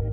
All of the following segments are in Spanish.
Muy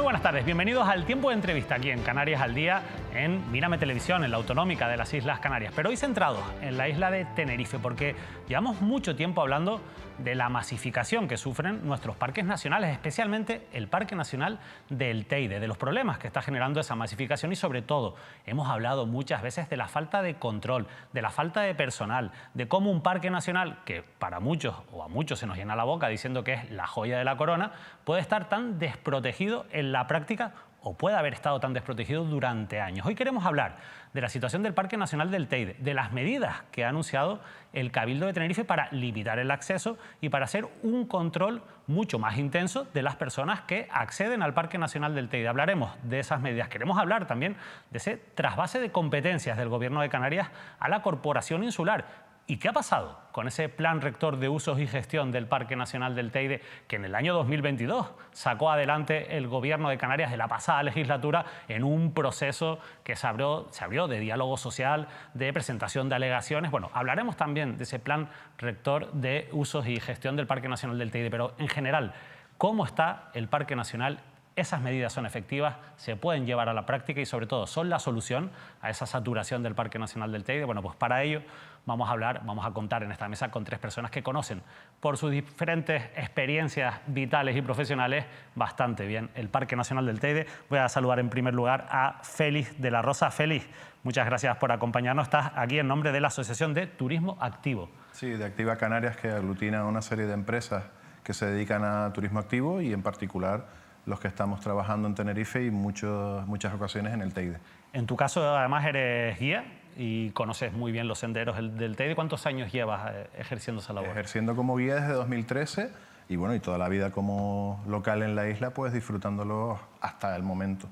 buenas tardes, bienvenidos al Tiempo de Entrevista aquí en Canarias al Día, en Mírame Televisión, en la autonómica de las Islas Canarias. Pero hoy centrados en la isla de Tenerife, porque llevamos mucho tiempo hablando de la masificación que sufren nuestros parques nacionales, especialmente el Parque Nacional del Teide, de los problemas que está generando esa masificación y sobre todo hemos hablado muchas veces de la falta de control, de la falta de personal, de cómo un parque nacional, que para muchos o a muchos se nos llena la boca diciendo que es la joya de la corona, puede estar tan desprotegido en la práctica o puede haber estado tan desprotegido durante años. Hoy queremos hablar de la situación del Parque Nacional del Teide, de las medidas que ha anunciado el Cabildo de Tenerife para limitar el acceso y para hacer un control mucho más intenso de las personas que acceden al Parque Nacional del Teide. Hablaremos de esas medidas. Queremos hablar también de ese trasvase de competencias del Gobierno de Canarias a la Corporación Insular. ¿Y qué ha pasado con ese plan rector de usos y gestión del Parque Nacional del Teide que en el año 2022 sacó adelante el Gobierno de Canarias de la pasada legislatura en un proceso que se abrió de diálogo social, de presentación de alegaciones? Bueno, hablaremos también de ese plan rector de usos y gestión del Parque Nacional del Teide, pero en general, ¿cómo está el Parque Nacional? ¿Esas medidas son efectivas? ¿Se pueden llevar a la práctica? Y sobre todo, ¿son la solución a esa saturación del Parque Nacional del Teide? Bueno, pues para ello vamos a contar en esta mesa con tres personas que conocen por sus diferentes experiencias vitales y profesionales bastante bien el Parque Nacional del Teide. Voy a saludar en primer lugar a Félix de la Rosa. Félix, muchas gracias por acompañarnos. Estás aquí en nombre de la Asociación de Turismo Activo. Sí, de Activa Canarias, que aglutina una serie de empresas que se dedican a turismo activo y en particular los que estamos trabajando en Tenerife y muchas ocasiones en el Teide. En tu caso, además, eres guía y conoces muy bien los senderos del Teide. ¿Cuántos años llevas ejerciendo esa labor? Ejerciendo como guía desde 2013 y bueno, y toda la vida como local en la isla, pues disfrutándolo hasta el momento.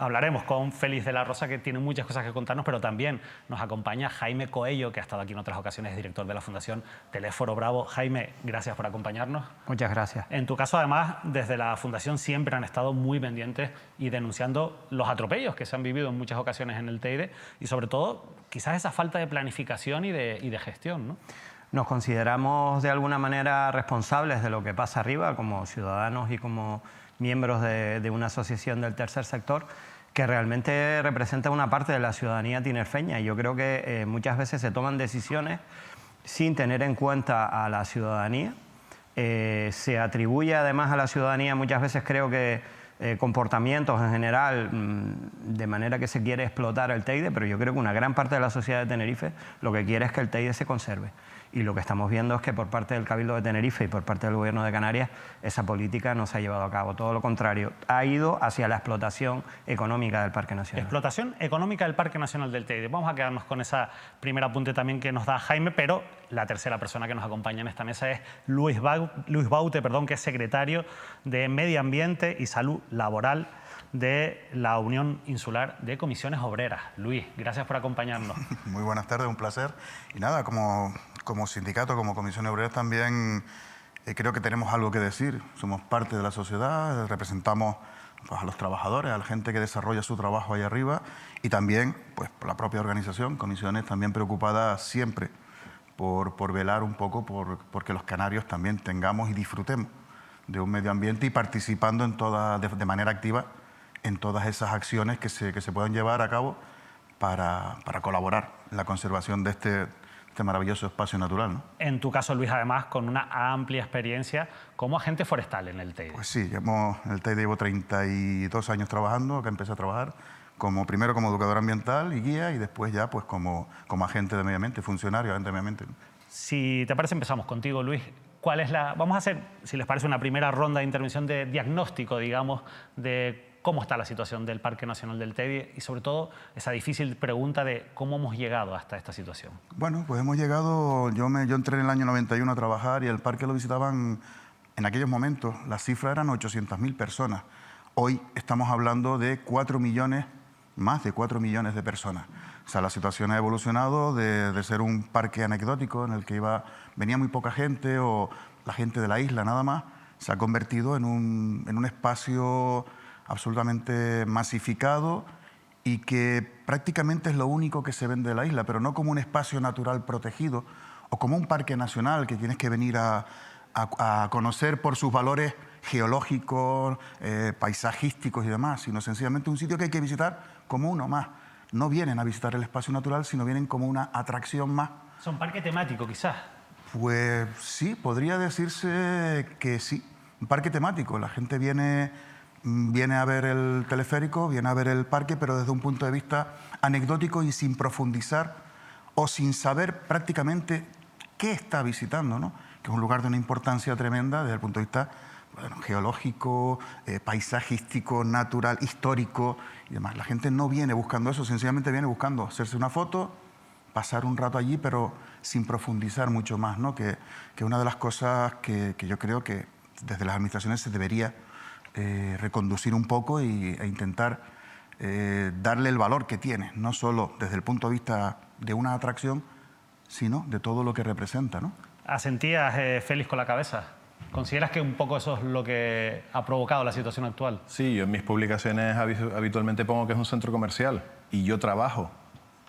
Hablaremos con Félix de la Rosa, que tiene muchas cosas que contarnos, pero también nos acompaña Jaime Coello, que ha estado aquí en otras ocasiones, director de la Fundación Teléforo Bravo. Jaime, gracias por acompañarnos. Muchas gracias. En tu caso, además, desde la Fundación siempre han estado muy pendientes y denunciando los atropellos que se han vivido en muchas ocasiones en el Teide y, sobre todo, quizás esa falta de planificación y de gestión, ¿no? Nos consideramos de alguna manera responsables de lo que pasa arriba como ciudadanos y como miembros de una asociación del tercer sector que realmente representa una parte de la ciudadanía tinerfeña. Y yo creo que muchas veces se toman decisiones sin tener en cuenta a la ciudadanía. Se atribuye además a la ciudadanía muchas veces, creo que, comportamientos en general, de manera que se quiere explotar el Teide, pero yo creo que una gran parte de la sociedad de Tenerife lo que quiere es que el Teide se conserve. Y lo que estamos viendo es que por parte del Cabildo de Tenerife y por parte del Gobierno de Canarias esa política no se ha llevado a cabo. Todo lo contrario, ha ido hacia la explotación económica del Parque Nacional. Explotación económica del Parque Nacional del Teide. Vamos a quedarnos con ese primer apunte también que nos da Jaime, pero la tercera persona que nos acompaña en esta mesa es Luis Baute, que es secretario de Medio Ambiente y Salud Laboral de la Unión Insular de Comisiones Obreras. Luis, gracias por acompañarnos. Muy buenas tardes, un placer. Y nada, como sindicato, como Comisiones Obreras también creo que tenemos algo que decir. Somos parte de la sociedad, representamos pues, a los trabajadores, a la gente que desarrolla su trabajo ahí arriba y también pues, por la propia organización, Comisiones también preocupada siempre por velar un poco porque los canarios también tengamos y disfrutemos de un medio ambiente y participando de manera activa en todas esas acciones que se puedan llevar a cabo para colaborar en la conservación de este maravilloso espacio natural, ¿no? En tu caso, Luis, además, con una amplia experiencia como agente forestal en el Teide. Pues sí, en el Teide llevo 32 años trabajando, acá empecé a trabajar primero como educador ambiental y guía y después ya pues como agente de medio ambiente, funcionario, agente de medio ambiente. Si te parece, empezamos contigo, Luis. Vamos a hacer, si les parece, una primera ronda de intervención de diagnóstico, digamos, de cómo está la situación del Parque Nacional del Teide y, sobre todo, esa difícil pregunta de cómo hemos llegado hasta esta situación. Bueno, pues hemos llegado... Yo entré en el año 91 a trabajar y el parque lo visitaban, en aquellos momentos, la cifra eran 800.000 personas. Hoy estamos hablando de 4 millones más de 4 millones de personas. O sea, la situación ha evolucionado de ser un parque anecdótico en el que venía muy poca gente o la gente de la isla nada más, se ha convertido en un espacio absolutamente masificado y que prácticamente es lo único que se vende de la isla, pero no como un espacio natural protegido o como un parque nacional que tienes que venir a conocer por sus valores geológicos, paisajísticos y demás, sino sencillamente un sitio que hay que visitar como uno más. No vienen a visitar el espacio natural, sino vienen como una atracción más. ¿Es un parque temático, quizás? Pues sí, podría decirse que sí. Un parque temático. La gente viene a ver el teleférico, viene a ver el parque, pero desde un punto de vista anecdótico y sin profundizar o sin saber prácticamente qué está visitando, ¿no? Que es un lugar de una importancia tremenda desde el punto de vista geológico, paisajístico, natural, histórico y demás. La gente no viene buscando eso, sencillamente viene buscando hacerse una foto, pasar un rato allí, pero sin profundizar mucho más, ¿no? Que una de las cosas que yo creo que desde las administraciones se debería reconducir un poco e intentar darle el valor que tiene, no solo desde el punto de vista de una atracción, sino de todo lo que representa, ¿no? ¿Asentías, Félix, con la cabeza? ¿Consideras que un poco eso es lo que ha provocado la situación actual? Sí, yo en mis publicaciones habitualmente pongo que es un centro comercial y yo trabajo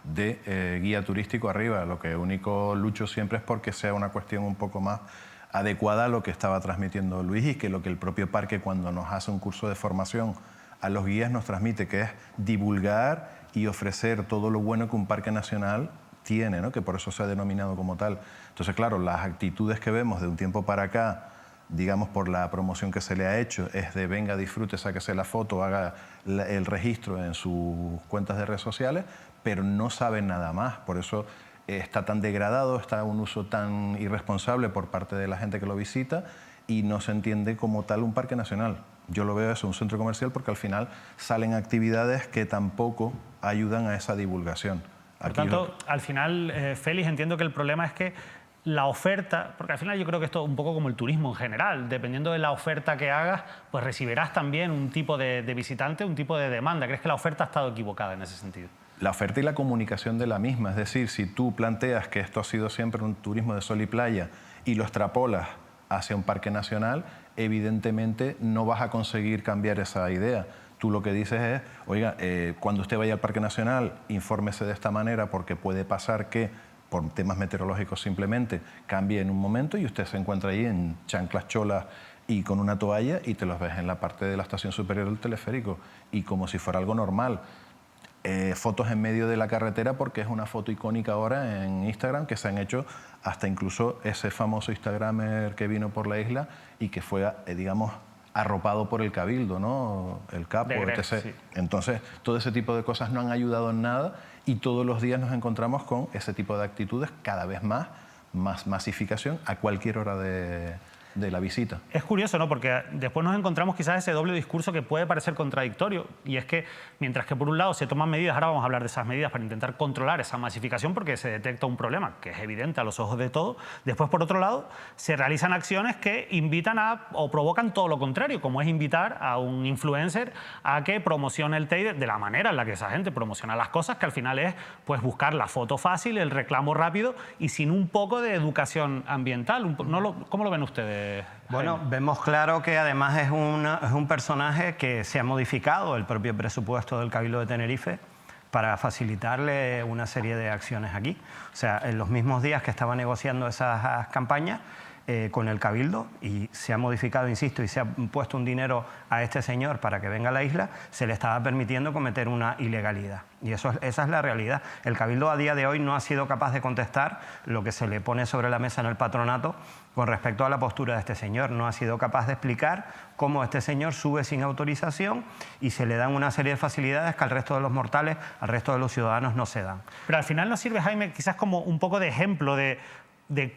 de guía turístico arriba. Lo que único lucho siempre es porque sea una cuestión un poco más adecuada a lo que estaba transmitiendo Luis y que lo que el propio parque, cuando nos hace un curso de formación a los guías, nos transmite, que es divulgar y ofrecer todo lo bueno que un parque nacional tiene, ¿no? Que por eso se ha denominado como tal. Entonces, claro, las actitudes que vemos de un tiempo para acá, digamos por la promoción que se le ha hecho, es de venga, disfrute, sáquese la foto, haga el registro en sus cuentas de redes sociales, pero no saben nada más. Por eso está tan degradado, está un uso tan irresponsable por parte de la gente que lo visita y no se entiende como tal un parque nacional. Yo lo veo eso, un centro comercial, porque al final salen actividades que tampoco ayudan a esa divulgación. Por tanto, al final, Félix, entiendo que el problema es que la oferta, porque al final yo creo que esto es un poco como el turismo en general, dependiendo de la oferta que hagas, pues recibirás también un tipo de visitante, un tipo de demanda. ¿Crees que la oferta ha estado equivocada en ese sentido? La oferta y la comunicación de la misma, es decir, si tú planteas que esto ha sido siempre un turismo de sol y playa y lo extrapolas hacia un parque nacional, evidentemente no vas a conseguir cambiar esa idea. Tú lo que dices es, oiga, cuando usted vaya al parque nacional, infórmese de esta manera porque puede pasar que por temas meteorológicos simplemente cambie en un momento y usted se encuentra ahí en chanclas cholas y con una toalla y te los ves en la parte de la estación superior del teleférico y como si fuera algo normal. Fotos en medio de la carretera, porque es una foto icónica ahora en Instagram, que se han hecho hasta incluso ese famoso instagramer que vino por la isla y que fue, digamos, arropado por el Cabildo, ¿no? El capo, etc. Sí. Entonces, todo ese tipo de cosas no han ayudado en nada y todos los días nos encontramos con ese tipo de actitudes, cada vez más masificación a cualquier hora de la visita. Es curioso, ¿no? Porque después nos encontramos quizás ese doble discurso que puede parecer contradictorio, y es que mientras que por un lado se toman medidas, ahora vamos a hablar de esas medidas para intentar controlar esa masificación porque se detecta un problema que es evidente a los ojos de todos, después por otro lado se realizan acciones que invitan a o provocan todo lo contrario, como es invitar a un influencer a que promocione el Teide de la manera en la que esa gente promociona las cosas, que al final es pues buscar la foto fácil, el reclamo rápido y sin un poco de educación ambiental. ¿Cómo lo ven ustedes? Bueno, vemos claro que además es un personaje que se ha modificado el propio presupuesto del Cabildo de Tenerife para facilitarle una serie de acciones aquí. O sea, en los mismos días que estaba negociando esas campañas con el Cabildo y se ha modificado, insisto, y se ha puesto un dinero a este señor para que venga a la isla, se le estaba permitiendo cometer una ilegalidad. Y esa es la realidad. El Cabildo a día de hoy no ha sido capaz de contestar lo que se le pone sobre la mesa en el patronato con respecto a la postura de este señor. No ha sido capaz de explicar cómo este señor sube sin autorización y se le dan una serie de facilidades que al resto de los mortales, al resto de los ciudadanos no se dan. Pero al final nos sirve, Jaime, quizás como un poco de ejemplo de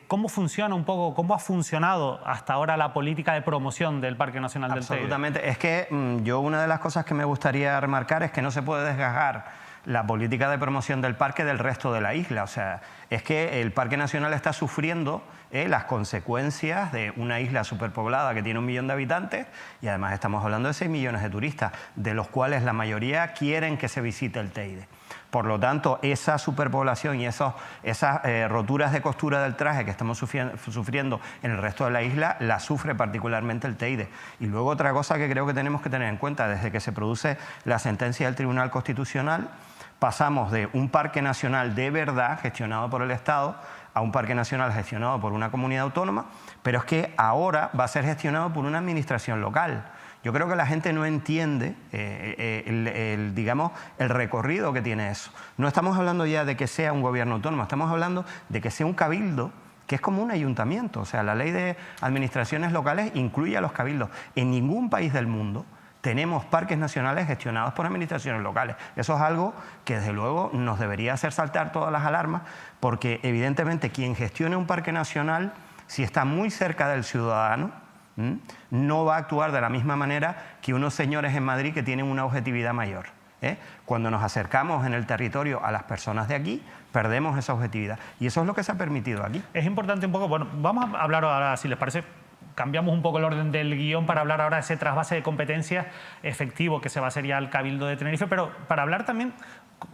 cómo funciona un poco, cómo ha funcionado hasta ahora la política de promoción del Parque Nacional del Teide. Absolutamente. Es que yo una de las cosas que me gustaría remarcar es que no se puede desgajar la política de promoción del parque del resto de la isla. O sea, es que el Parque Nacional está sufriendo las consecuencias de una isla superpoblada que tiene 1 millón de habitantes y además estamos hablando de 6 millones de turistas, de los cuales la mayoría quieren que se visite el Teide. Por lo tanto, esa superpoblación y esas roturas de costura del traje que estamos sufriendo en el resto de la isla, la sufre particularmente el Teide. Y luego otra cosa que creo que tenemos que tener en cuenta, desde que se produce la sentencia del Tribunal Constitucional, pasamos de un parque nacional de verdad gestionado por el Estado a un parque nacional gestionado por una comunidad autónoma, pero es que ahora va a ser gestionado por una administración local. Yo creo que la gente no entiende digamos, el recorrido que tiene eso. No estamos hablando ya de que sea un gobierno autónomo, estamos hablando de que sea un cabildo, que es como un ayuntamiento. O sea, la ley de administraciones locales incluye a los cabildos. En ningún país del mundo tenemos parques nacionales gestionados por administraciones locales. Eso es algo que desde luego nos debería hacer saltar todas las alarmas, porque evidentemente quien gestione un parque nacional, si está muy cerca del ciudadano, no va a actuar de la misma manera que unos señores en Madrid que tienen una objetividad mayor. Cuando nos acercamos en el territorio a las personas de aquí, perdemos esa objetividad. Y eso es lo que se ha permitido aquí. Es importante un poco, bueno, vamos a hablar ahora, si les parece, cambiamos un poco el orden del guión para hablar ahora de ese trasvase de competencias efectivo que se va a hacer ya al Cabildo de Tenerife, pero para hablar también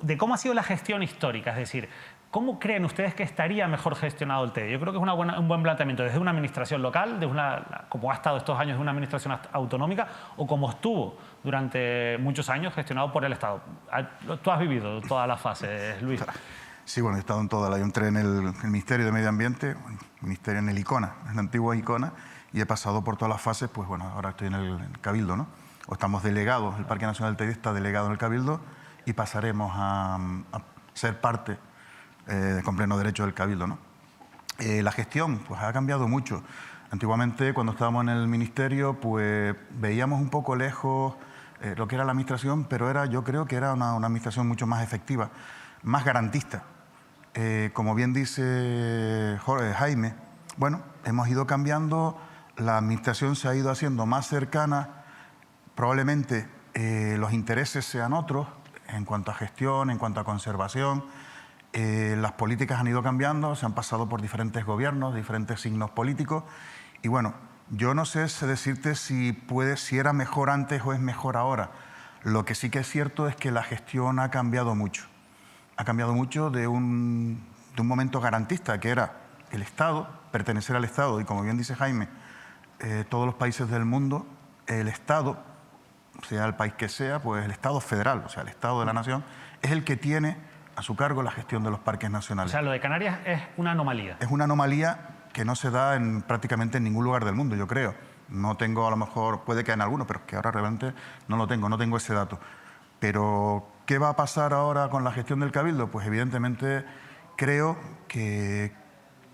de cómo ha sido la gestión histórica, es decir, ¿cómo creen ustedes que estaría mejor gestionado el Teide? Yo creo que es un buen planteamiento desde una administración local, como ha estado estos años de una administración autonómica, o como estuvo durante muchos años gestionado por el Estado. Tú has vivido todas las fases, Luis. Sí, bueno, he estado en todas. Yo entré en el Ministerio de Medio Ambiente, en el ICONA, en la antigua ICONA, y he pasado por todas las fases. Pues bueno, ahora estoy en el Cabildo, ¿no? O estamos delegados, el Parque Nacional del Teide está delegado en el Cabildo y pasaremos a ser parte con pleno derecho del Cabildo, ¿no? La gestión pues ha cambiado mucho. Antiguamente, cuando estábamos en el Ministerio, pues veíamos un poco lejos lo que era la administración, pero yo creo que era una administración mucho más efectiva, más garantista. Como bien dice Jaime, bueno, hemos ido cambiando, la administración se ha ido haciendo más cercana, probablemente los intereses sean otros en cuanto a gestión, en cuanto a conservación. Las políticas han ido cambiando, se han pasado por diferentes gobiernos, diferentes signos políticos y bueno, yo no sé decirte si era mejor antes o es mejor ahora. Lo que sí que es cierto es que la gestión ha cambiado mucho. Ha cambiado mucho de un momento garantista que era el Estado, pertenecer al Estado y como bien dice Jaime, todos los países del mundo, el Estado, sea el país que sea, pues el Estado federal, o sea, el Estado de la nación, es el que tiene a su cargo la gestión de los parques nacionales. O sea, lo de Canarias es una anomalía. Es una anomalía que no se da prácticamente en ningún lugar del mundo, yo creo. No tengo, a lo mejor, puede que en alguno, pero que ahora realmente no tengo ese dato. Pero, ¿qué va a pasar ahora con la gestión del Cabildo? Pues evidentemente creo que,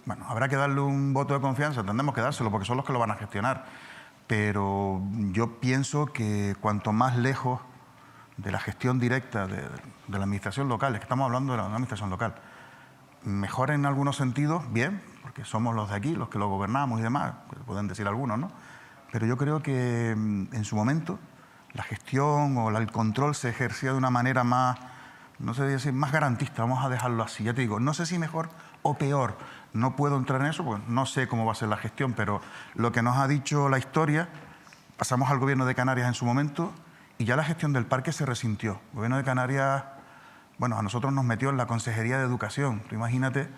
bueno, habrá que darle un voto de confianza, tendremos que dárselo porque son los que lo van a gestionar. Pero yo pienso que cuanto más lejos de la gestión directa de la administración local, es que estamos hablando de la administración local, mejor en algunos sentidos, bien, porque somos los de aquí, los que lo gobernamos y demás, pueden decir algunos, ¿no? Pero yo creo que en su momento la gestión o el control se ejercía de una manera más, no sé decir, más garantista, vamos a dejarlo así. Ya te digo, no sé si mejor o peor, no puedo entrar en eso, porque no sé cómo va a ser la gestión, pero lo que nos ha dicho la historia, pasamos al gobierno de Canarias en su momento y ya la gestión del parque se resintió. El gobierno de Canarias, bueno, a nosotros nos metió en la Consejería de Educación. Tú imagínate,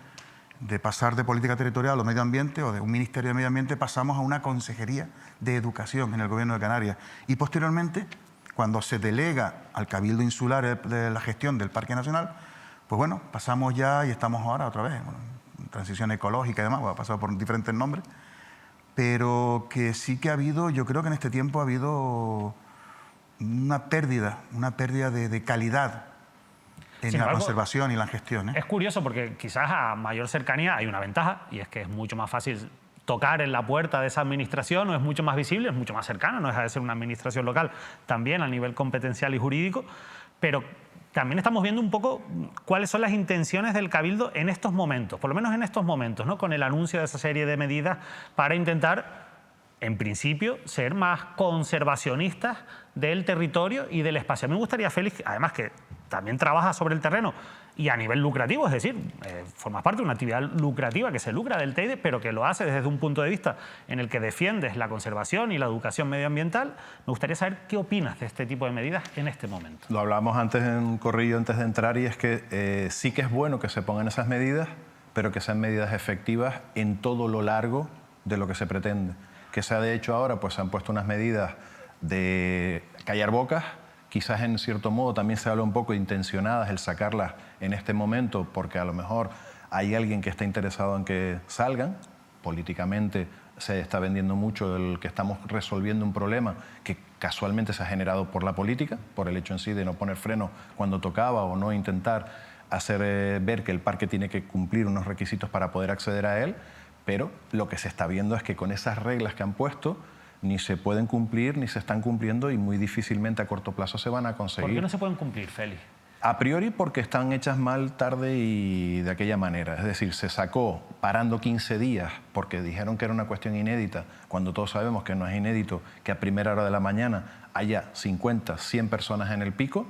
de pasar de política territorial o medio ambiente o de un Ministerio de Medio Ambiente pasamos a una Consejería de Educación en el gobierno de Canarias. Y posteriormente, cuando se delega al Cabildo Insular de la gestión del Parque Nacional, pues bueno, pasamos ya y estamos ahora otra vez, bueno, transición ecológica y demás, ha pasado por diferentes nombres, pero que sí que ha habido, yo creo que en este tiempo ha habido una pérdida de calidad en la conservación y la gestión. Es curioso porque quizás a mayor cercanía hay una ventaja y es que es mucho más fácil tocar en la puerta de esa administración, o es mucho más visible, es mucho más cercana, no deja de ser una administración local también a nivel competencial y jurídico, pero también estamos viendo un poco cuáles son las intenciones del Cabildo en estos momentos, por lo menos en estos momentos, ¿no? Con el anuncio de esa serie de medidas para intentar, en principio, ser más conservacionistas del territorio y del espacio. A mí me gustaría, Félix, además que también trabajas sobre el terreno y a nivel lucrativo, es decir, formas parte de una actividad lucrativa que se lucra del Teide, pero que lo hace desde un punto de vista en el que defiendes la conservación y la educación medioambiental. Me gustaría saber qué opinas de este tipo de medidas en este momento. Lo hablamos antes en un corrillo, antes de entrar, y es que sí que es bueno que se pongan esas medidas, pero que sean medidas efectivas en todo lo largo de lo que se pretende. Que se ha de hecho ahora, pues se han puesto unas medidas de callar bocas. Quizás en cierto modo también se habla un poco intencionadas el sacarlas en este momento porque a lo mejor hay alguien que está interesado en que salgan. Políticamente se está vendiendo mucho el que estamos resolviendo un problema que casualmente se ha generado por la política, por el hecho en sí de no poner freno cuando tocaba o no intentar hacer ver que el parque tiene que cumplir unos requisitos para poder acceder a él, pero lo que se está viendo es que con esas reglas que han puesto ni se pueden cumplir, ni se están cumpliendo y muy difícilmente a corto plazo se van a conseguir. ¿Por qué no se pueden cumplir, Félix? A priori porque están hechas mal, tarde y de aquella manera. Es decir, se sacó parando 15 días porque dijeron que era una cuestión inédita, cuando todos sabemos que no es inédito que a primera hora de la mañana haya 50, 100 personas en el pico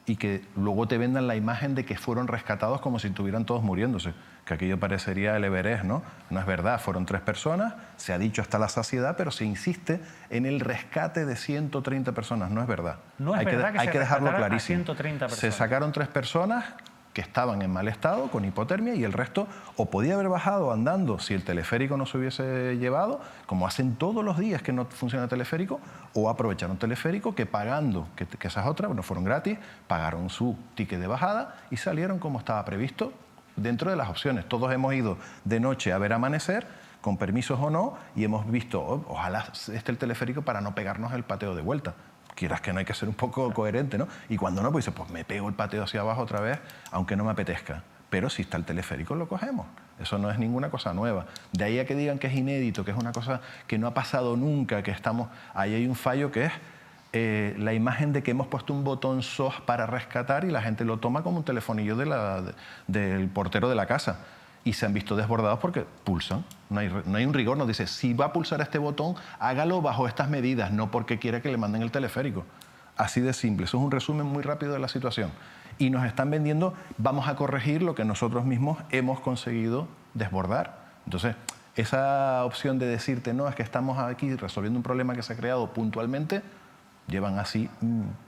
y que luego te vendan la imagen de que fueron rescatados como si estuvieran todos muriéndose, que aquello parecería el Everest, ¿no? No es verdad, fueron 3 personas, se ha dicho hasta la saciedad, pero se insiste en el rescate de 130 personas, no es verdad. No es verdad que hay que dejarlo clarísimo. 130 personas. Se sacaron 3 personas que estaban en mal estado, con hipotermia, y el resto o podía haber bajado andando si el teleférico no se hubiese llevado, como hacen todos los días que no funciona el teleférico, o aprovecharon teleférico que pagando, que esa es otra, no fueron gratis, pagaron su ticket de bajada y salieron como estaba previsto dentro de las opciones. Todos hemos ido de noche a ver amanecer, con permisos o no, y hemos visto, ojalá esté el teleférico para no pegarnos el pateo de vuelta. Quieras que no, hay que ser un poco coherente, ¿no? Y cuando no, pues dices, pues me pego el pateo hacia abajo otra vez, aunque no me apetezca. Pero si está el teleférico, lo cogemos. Eso no es ninguna cosa nueva. De ahí a que digan que es inédito, que es una cosa que no ha pasado nunca, que estamos... Ahí hay un fallo que es la imagen de que hemos puesto un botón SOS para rescatar y la gente lo toma como un telefonillo del portero de la casa. Y se han visto desbordados porque pulsan. No hay un rigor, nos dice, si va a pulsar este botón, hágalo bajo estas medidas, no porque quiera que le manden el teleférico. Así de simple. Eso es un resumen muy rápido de la situación. Y nos están vendiendo, vamos a corregir lo que nosotros mismos hemos conseguido desbordar. Entonces, esa opción de decirte, no, es que estamos aquí resolviendo un problema que se ha creado puntualmente, llevan así,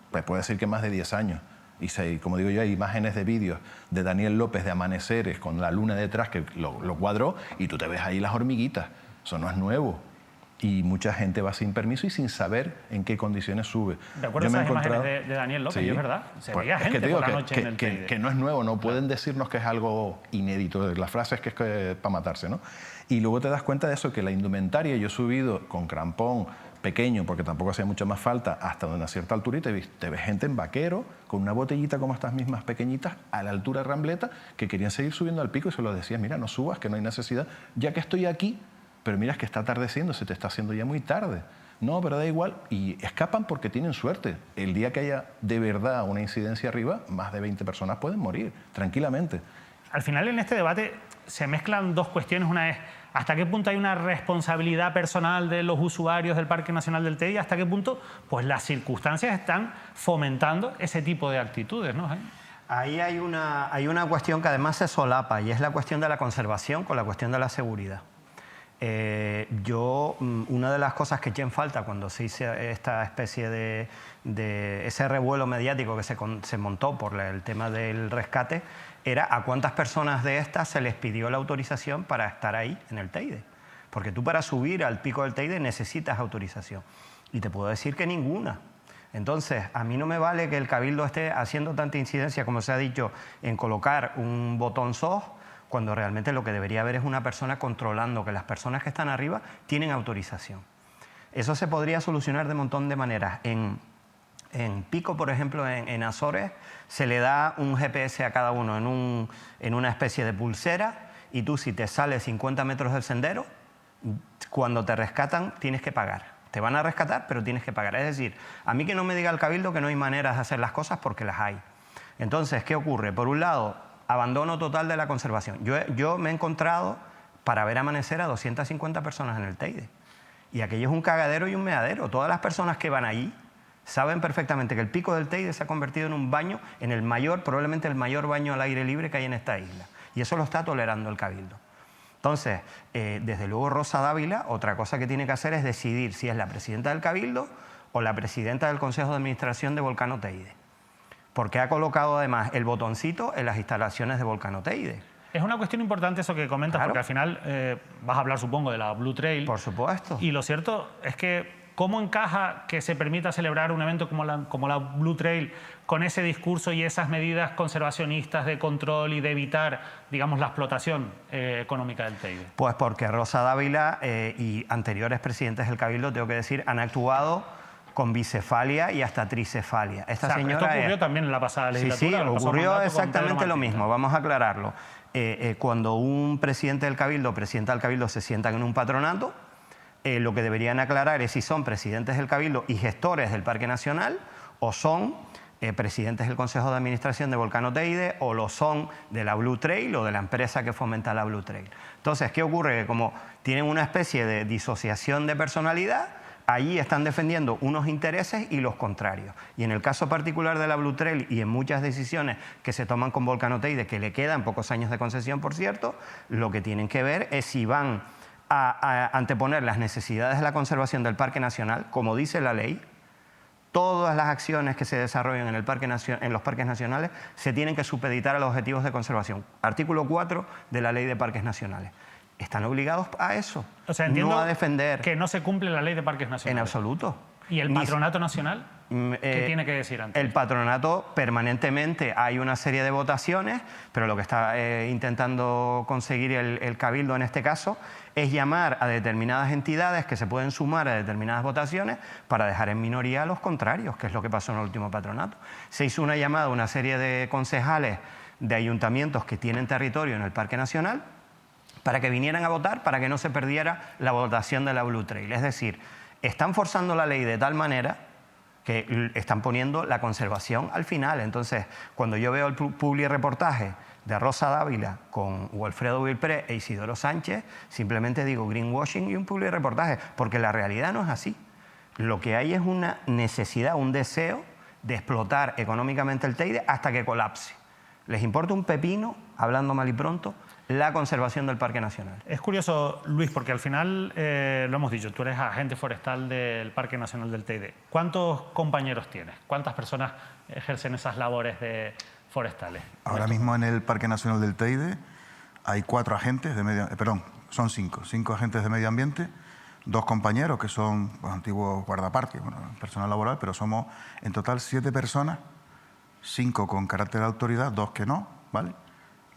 pues puede decir que más de 10 años. Y como digo yo, hay imágenes de vídeos de Daniel López de amaneceres con la luna detrás que lo cuadró y tú te ves ahí las hormiguitas. Eso no es nuevo. Y mucha gente va sin permiso y sin saber en qué condiciones sube. De acuerdo a esas imágenes de Daniel López, sí, es verdad. Se veía pues gente te digo por la noche en el Teide. Que no es nuevo, no pueden decirnos que es algo inédito. La frase es que es para matarse, ¿no? Y luego te das cuenta de eso, que la indumentaria, yo he subido con crampón pequeño, porque tampoco hacía mucha más falta, hasta una cierta altura y te ves gente en vaquero, con una botellita como estas mismas pequeñitas, a la altura de Rambleta, que querían seguir subiendo al pico y se lo decías, mira, no subas, que no hay necesidad, ya que estoy aquí, pero mira, es que está atardeciendo, se te está haciendo ya muy tarde. No, pero da igual, y escapan porque tienen suerte. El día que haya de verdad una incidencia arriba, más de 20 personas pueden morir, tranquilamente. Al final, en este debate se mezclan dos cuestiones. Una es, ¿hasta qué punto hay una responsabilidad personal de los usuarios del Parque Nacional del Teide? ¿Hasta qué punto pues, las circunstancias están fomentando ese tipo de actitudes, ¿no? Ahí hay una cuestión que además se solapa, y es la cuestión de la conservación con la cuestión de la seguridad. Una de las cosas que eché en falta cuando se hizo esta especie de ese revuelo mediático que se montó por el tema del rescate era a cuántas personas de estas se les pidió la autorización para estar ahí en el Teide. Porque tú para subir al pico del Teide necesitas autorización. Y te puedo decir que ninguna. Entonces, a mí no me vale que el Cabildo esté haciendo tanta incidencia, como se ha dicho, en colocar un botón SOS, cuando realmente lo que debería haber es una persona controlando que las personas que están arriba tienen autorización. Eso se podría solucionar de un montón de maneras. En Pico, por ejemplo, en Azores, se le da un GPS a cada uno en una especie de pulsera, y tú, si te sales 50 metros del sendero, cuando te rescatan tienes que pagar. Te van a rescatar, pero tienes que pagar. Es decir, a mí que no me diga el Cabildo que no hay maneras de hacer las cosas, porque las hay. Entonces, ¿qué ocurre? Por un lado, abandono total de la conservación. Yo me he encontrado para ver amanecer a 250 personas en el Teide. Y aquello es un cagadero y un meadero. Todas las personas que van allí saben perfectamente que el pico del Teide se ha convertido en un baño, en el mayor, probablemente el mayor baño al aire libre que hay en esta isla. Y eso lo está tolerando el Cabildo. Entonces, desde luego Rosa Dávila, otra cosa que tiene que hacer es decidir si es la presidenta del Cabildo o la presidenta del Consejo de Administración de Volcano Teide. Porque ha colocado además el botoncito en las instalaciones de Volcano Teide. Es una cuestión importante eso que comentas, Claro. porque al final vas a hablar, supongo, de la Blue Trail. Por supuesto. Y lo cierto es que ¿cómo encaja que se permita celebrar un evento como la Blue Trail con ese discurso y esas medidas conservacionistas de control y de evitar, digamos, la explotación económica del Teide? Pues porque Rosa Dávila y anteriores presidentes del Cabildo, tengo que decir, han actuado con bicefalia y hasta tricefalia. Esta O sea, señora esto ocurrió también en la pasada legislatura. Sí, en el pasado ocurrió mandato con exactamente Pedro lo Martínez. mismo, vamos a aclararlo. Cuando un presidente del Cabildo, presidenta del Cabildo se sientan en un patronato, lo que deberían aclarar es si son presidentes del Cabildo y gestores del Parque Nacional o son presidentes del Consejo de Administración de Volcano Teide o lo son de la Blue Trail o de la empresa que fomenta la Blue Trail. Entonces, ¿qué ocurre? Que como tienen una especie de disociación de personalidad, allí están defendiendo unos intereses y los contrarios. Y en el caso particular de la Blue Trail y en muchas decisiones que se toman con Volcano Teide, que le quedan pocos años de concesión, por cierto, lo que tienen que ver es si van a anteponer las necesidades de la conservación del Parque Nacional, como dice la ley. Todas las acciones que se desarrollan en los parques nacionales se tienen que supeditar a los objetivos de conservación. Artículo 4 de la Ley de Parques Nacionales. Están obligados a eso, O sea, entiendo no a defender que no se cumple la ley de parques nacionales. en absoluto. ¿Y el Ni- Patronato Nacional? ¿Qué tiene que decir antes? El patronato permanentemente hay una serie de votaciones, pero lo que está intentando conseguir el Cabildo en este caso es llamar a determinadas entidades que se pueden sumar a determinadas votaciones para dejar en minoría a los contrarios, que es lo que pasó en el último patronato. Se hizo una llamada a una serie de concejales de ayuntamientos que tienen territorio en el Parque Nacional para que vinieran a votar, para que no se perdiera la votación de la Blue Trail. Es decir, están forzando la ley de tal manera que están poniendo la conservación al final. Entonces, cuando yo veo el publireportaje de Rosa Dávila con Wilfredo Vilpré e Isidoro Sánchez, simplemente digo greenwashing y un publireportaje, porque la realidad no es así. Lo que hay es una necesidad, un deseo de explotar económicamente el Teide hasta que colapse. Les importa un pepino, hablando mal y pronto, la conservación del Parque Nacional. Es curioso, Luis, porque al final, lo hemos dicho, tú eres agente forestal del Parque Nacional del Teide. ¿Cuántos compañeros tienes? ¿Cuántas personas ejercen esas labores forestales? Ahora mismo en el Parque Nacional del Teide hay 4 agentes de son 5 agentes de medio ambiente, 2 compañeros que son los antiguos guardaparques, bueno, personal laboral, pero somos en total 7 personas, 5 con carácter de autoridad, 2 que no, ¿vale?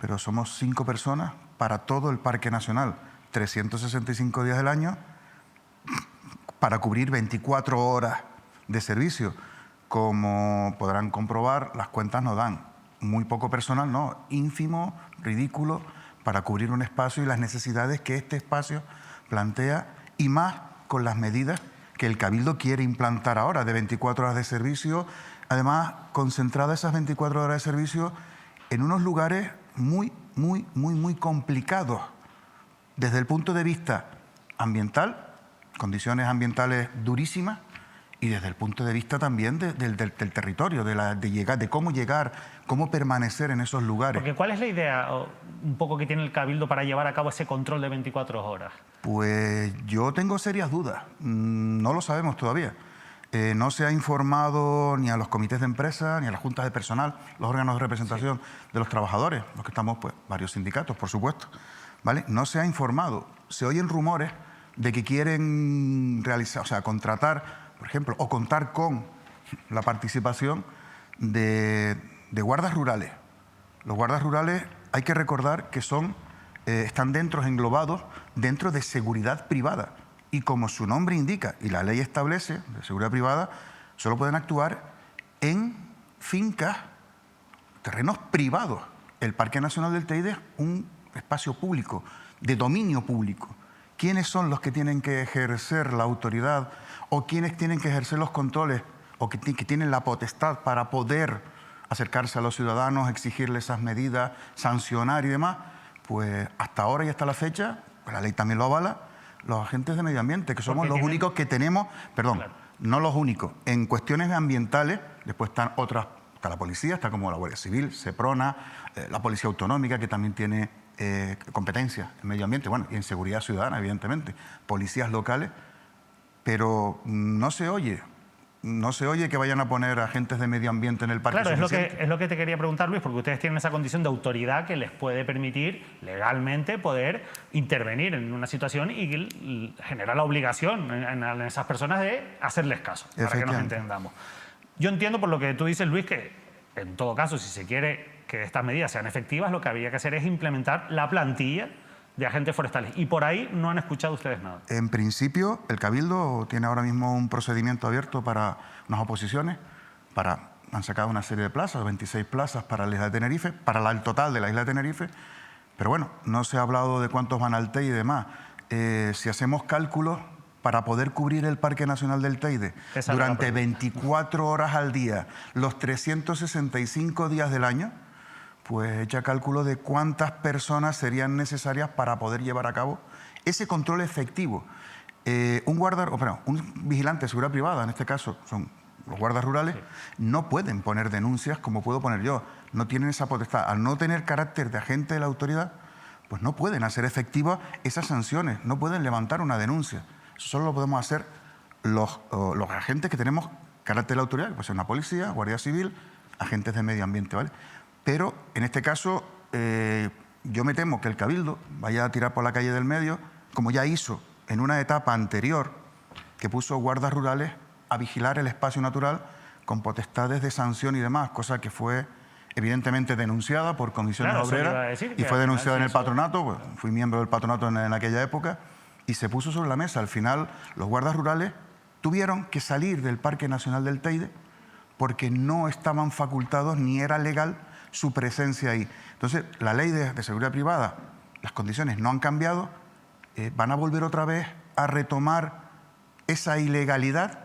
Pero somos 5 personas para todo el Parque Nacional, 365 días del año, para cubrir 24 horas de servicio. Como podrán comprobar, las cuentas no dan. Muy poco personal, no, ínfimo, ridículo, para cubrir un espacio y las necesidades que este espacio plantea, y más con las medidas que el Cabildo quiere implantar ahora, de 24 horas de servicio, además concentradas esas 24 horas de servicio en unos lugares muy complicados desde el punto de vista ambiental, condiciones ambientales durísimas, y desde el punto de vista también del territorio, de cómo llegar, cómo permanecer en esos lugares. Porque ¿cuál es la idea un poco que tiene el Cabildo para llevar a cabo ese control de 24 horas? Pues yo tengo serias dudas, no lo sabemos todavía. No se ha informado ni a los comités de empresa, ni a las juntas de personal, los órganos de representación de los trabajadores, los que estamos, pues, varios sindicatos, por supuesto, ¿vale? No se ha informado. Se oyen rumores de que quieren realizar, o sea, contratar, por ejemplo, o contar con la participación de guardas rurales. Los guardas rurales, hay que recordar que están englobados dentro de seguridad privada. Y como su nombre indica, y la ley establece, de seguridad privada, solo pueden actuar en fincas, terrenos privados. El Parque Nacional del Teide es un espacio público, de dominio público. ¿Quiénes son los que tienen que ejercer la autoridad o quiénes tienen que ejercer los controles o que tienen la potestad para poder acercarse a los ciudadanos, exigirles esas medidas, sancionar y demás? Pues hasta ahora y hasta la fecha, pues la ley también lo avala, los agentes de medio ambiente, que somos los únicos que tenemos, no los únicos. En cuestiones ambientales, después están otras, está la policía, está como la Guardia Civil, Seprona, la Policía Autonómica, que también tiene competencias en medio ambiente, bueno, y en seguridad ciudadana, evidentemente, policías locales, pero no se oye que vayan a poner agentes de medio ambiente en el parque. Claro, es lo que te quería preguntar, Luis, porque ustedes tienen esa condición de autoridad que les puede permitir legalmente poder intervenir en una situación y generar la obligación en esas personas de hacerles caso, para que nos entendamos. Yo entiendo por lo que tú dices, Luis, que en todo caso, si se quiere que estas medidas sean efectivas, lo que habría que hacer es implementar la plantilla de agentes forestales. Y por ahí no han escuchado ustedes nada. En principio, el Cabildo tiene ahora mismo un procedimiento abierto para unas oposiciones. Han sacado una serie de plazas, 26 plazas para la isla de Tenerife, para el total de la isla de Tenerife. Pero bueno, no se ha hablado de cuántos van al Teide y demás. Si hacemos cálculos, para poder cubrir el Parque Nacional del Teide durante 24 horas al día, los 365 días del año, pues echa cálculo de cuántas personas serían necesarias para poder llevar a cabo ese control efectivo. Un vigilante de seguridad privada, en este caso son los guardas rurales, no pueden poner denuncias como puedo poner yo. No tienen esa potestad. Al no tener carácter de agente de la autoridad, pues no pueden hacer efectivas esas sanciones, no pueden levantar una denuncia. Eso solo lo podemos hacer los agentes que tenemos carácter de la autoridad, que puede ser una policía, guardia civil, agentes de medio ambiente, ¿vale? Pero en este caso yo me temo que el Cabildo vaya a tirar por la calle del medio, como ya hizo en una etapa anterior, que puso guardas rurales a vigilar el espacio natural con potestades de sanción y demás, cosa que fue evidentemente denunciada por comisiones obreras y fue denunciada en el patronato. Pues, fui miembro del patronato en aquella época y se puso sobre la mesa. Al final los guardas rurales tuvieron que salir del Parque Nacional del Teide porque no estaban facultados ni era legal su presencia ahí. Entonces, la ley de seguridad privada, las condiciones no han cambiado, van a volver otra vez a retomar esa ilegalidad.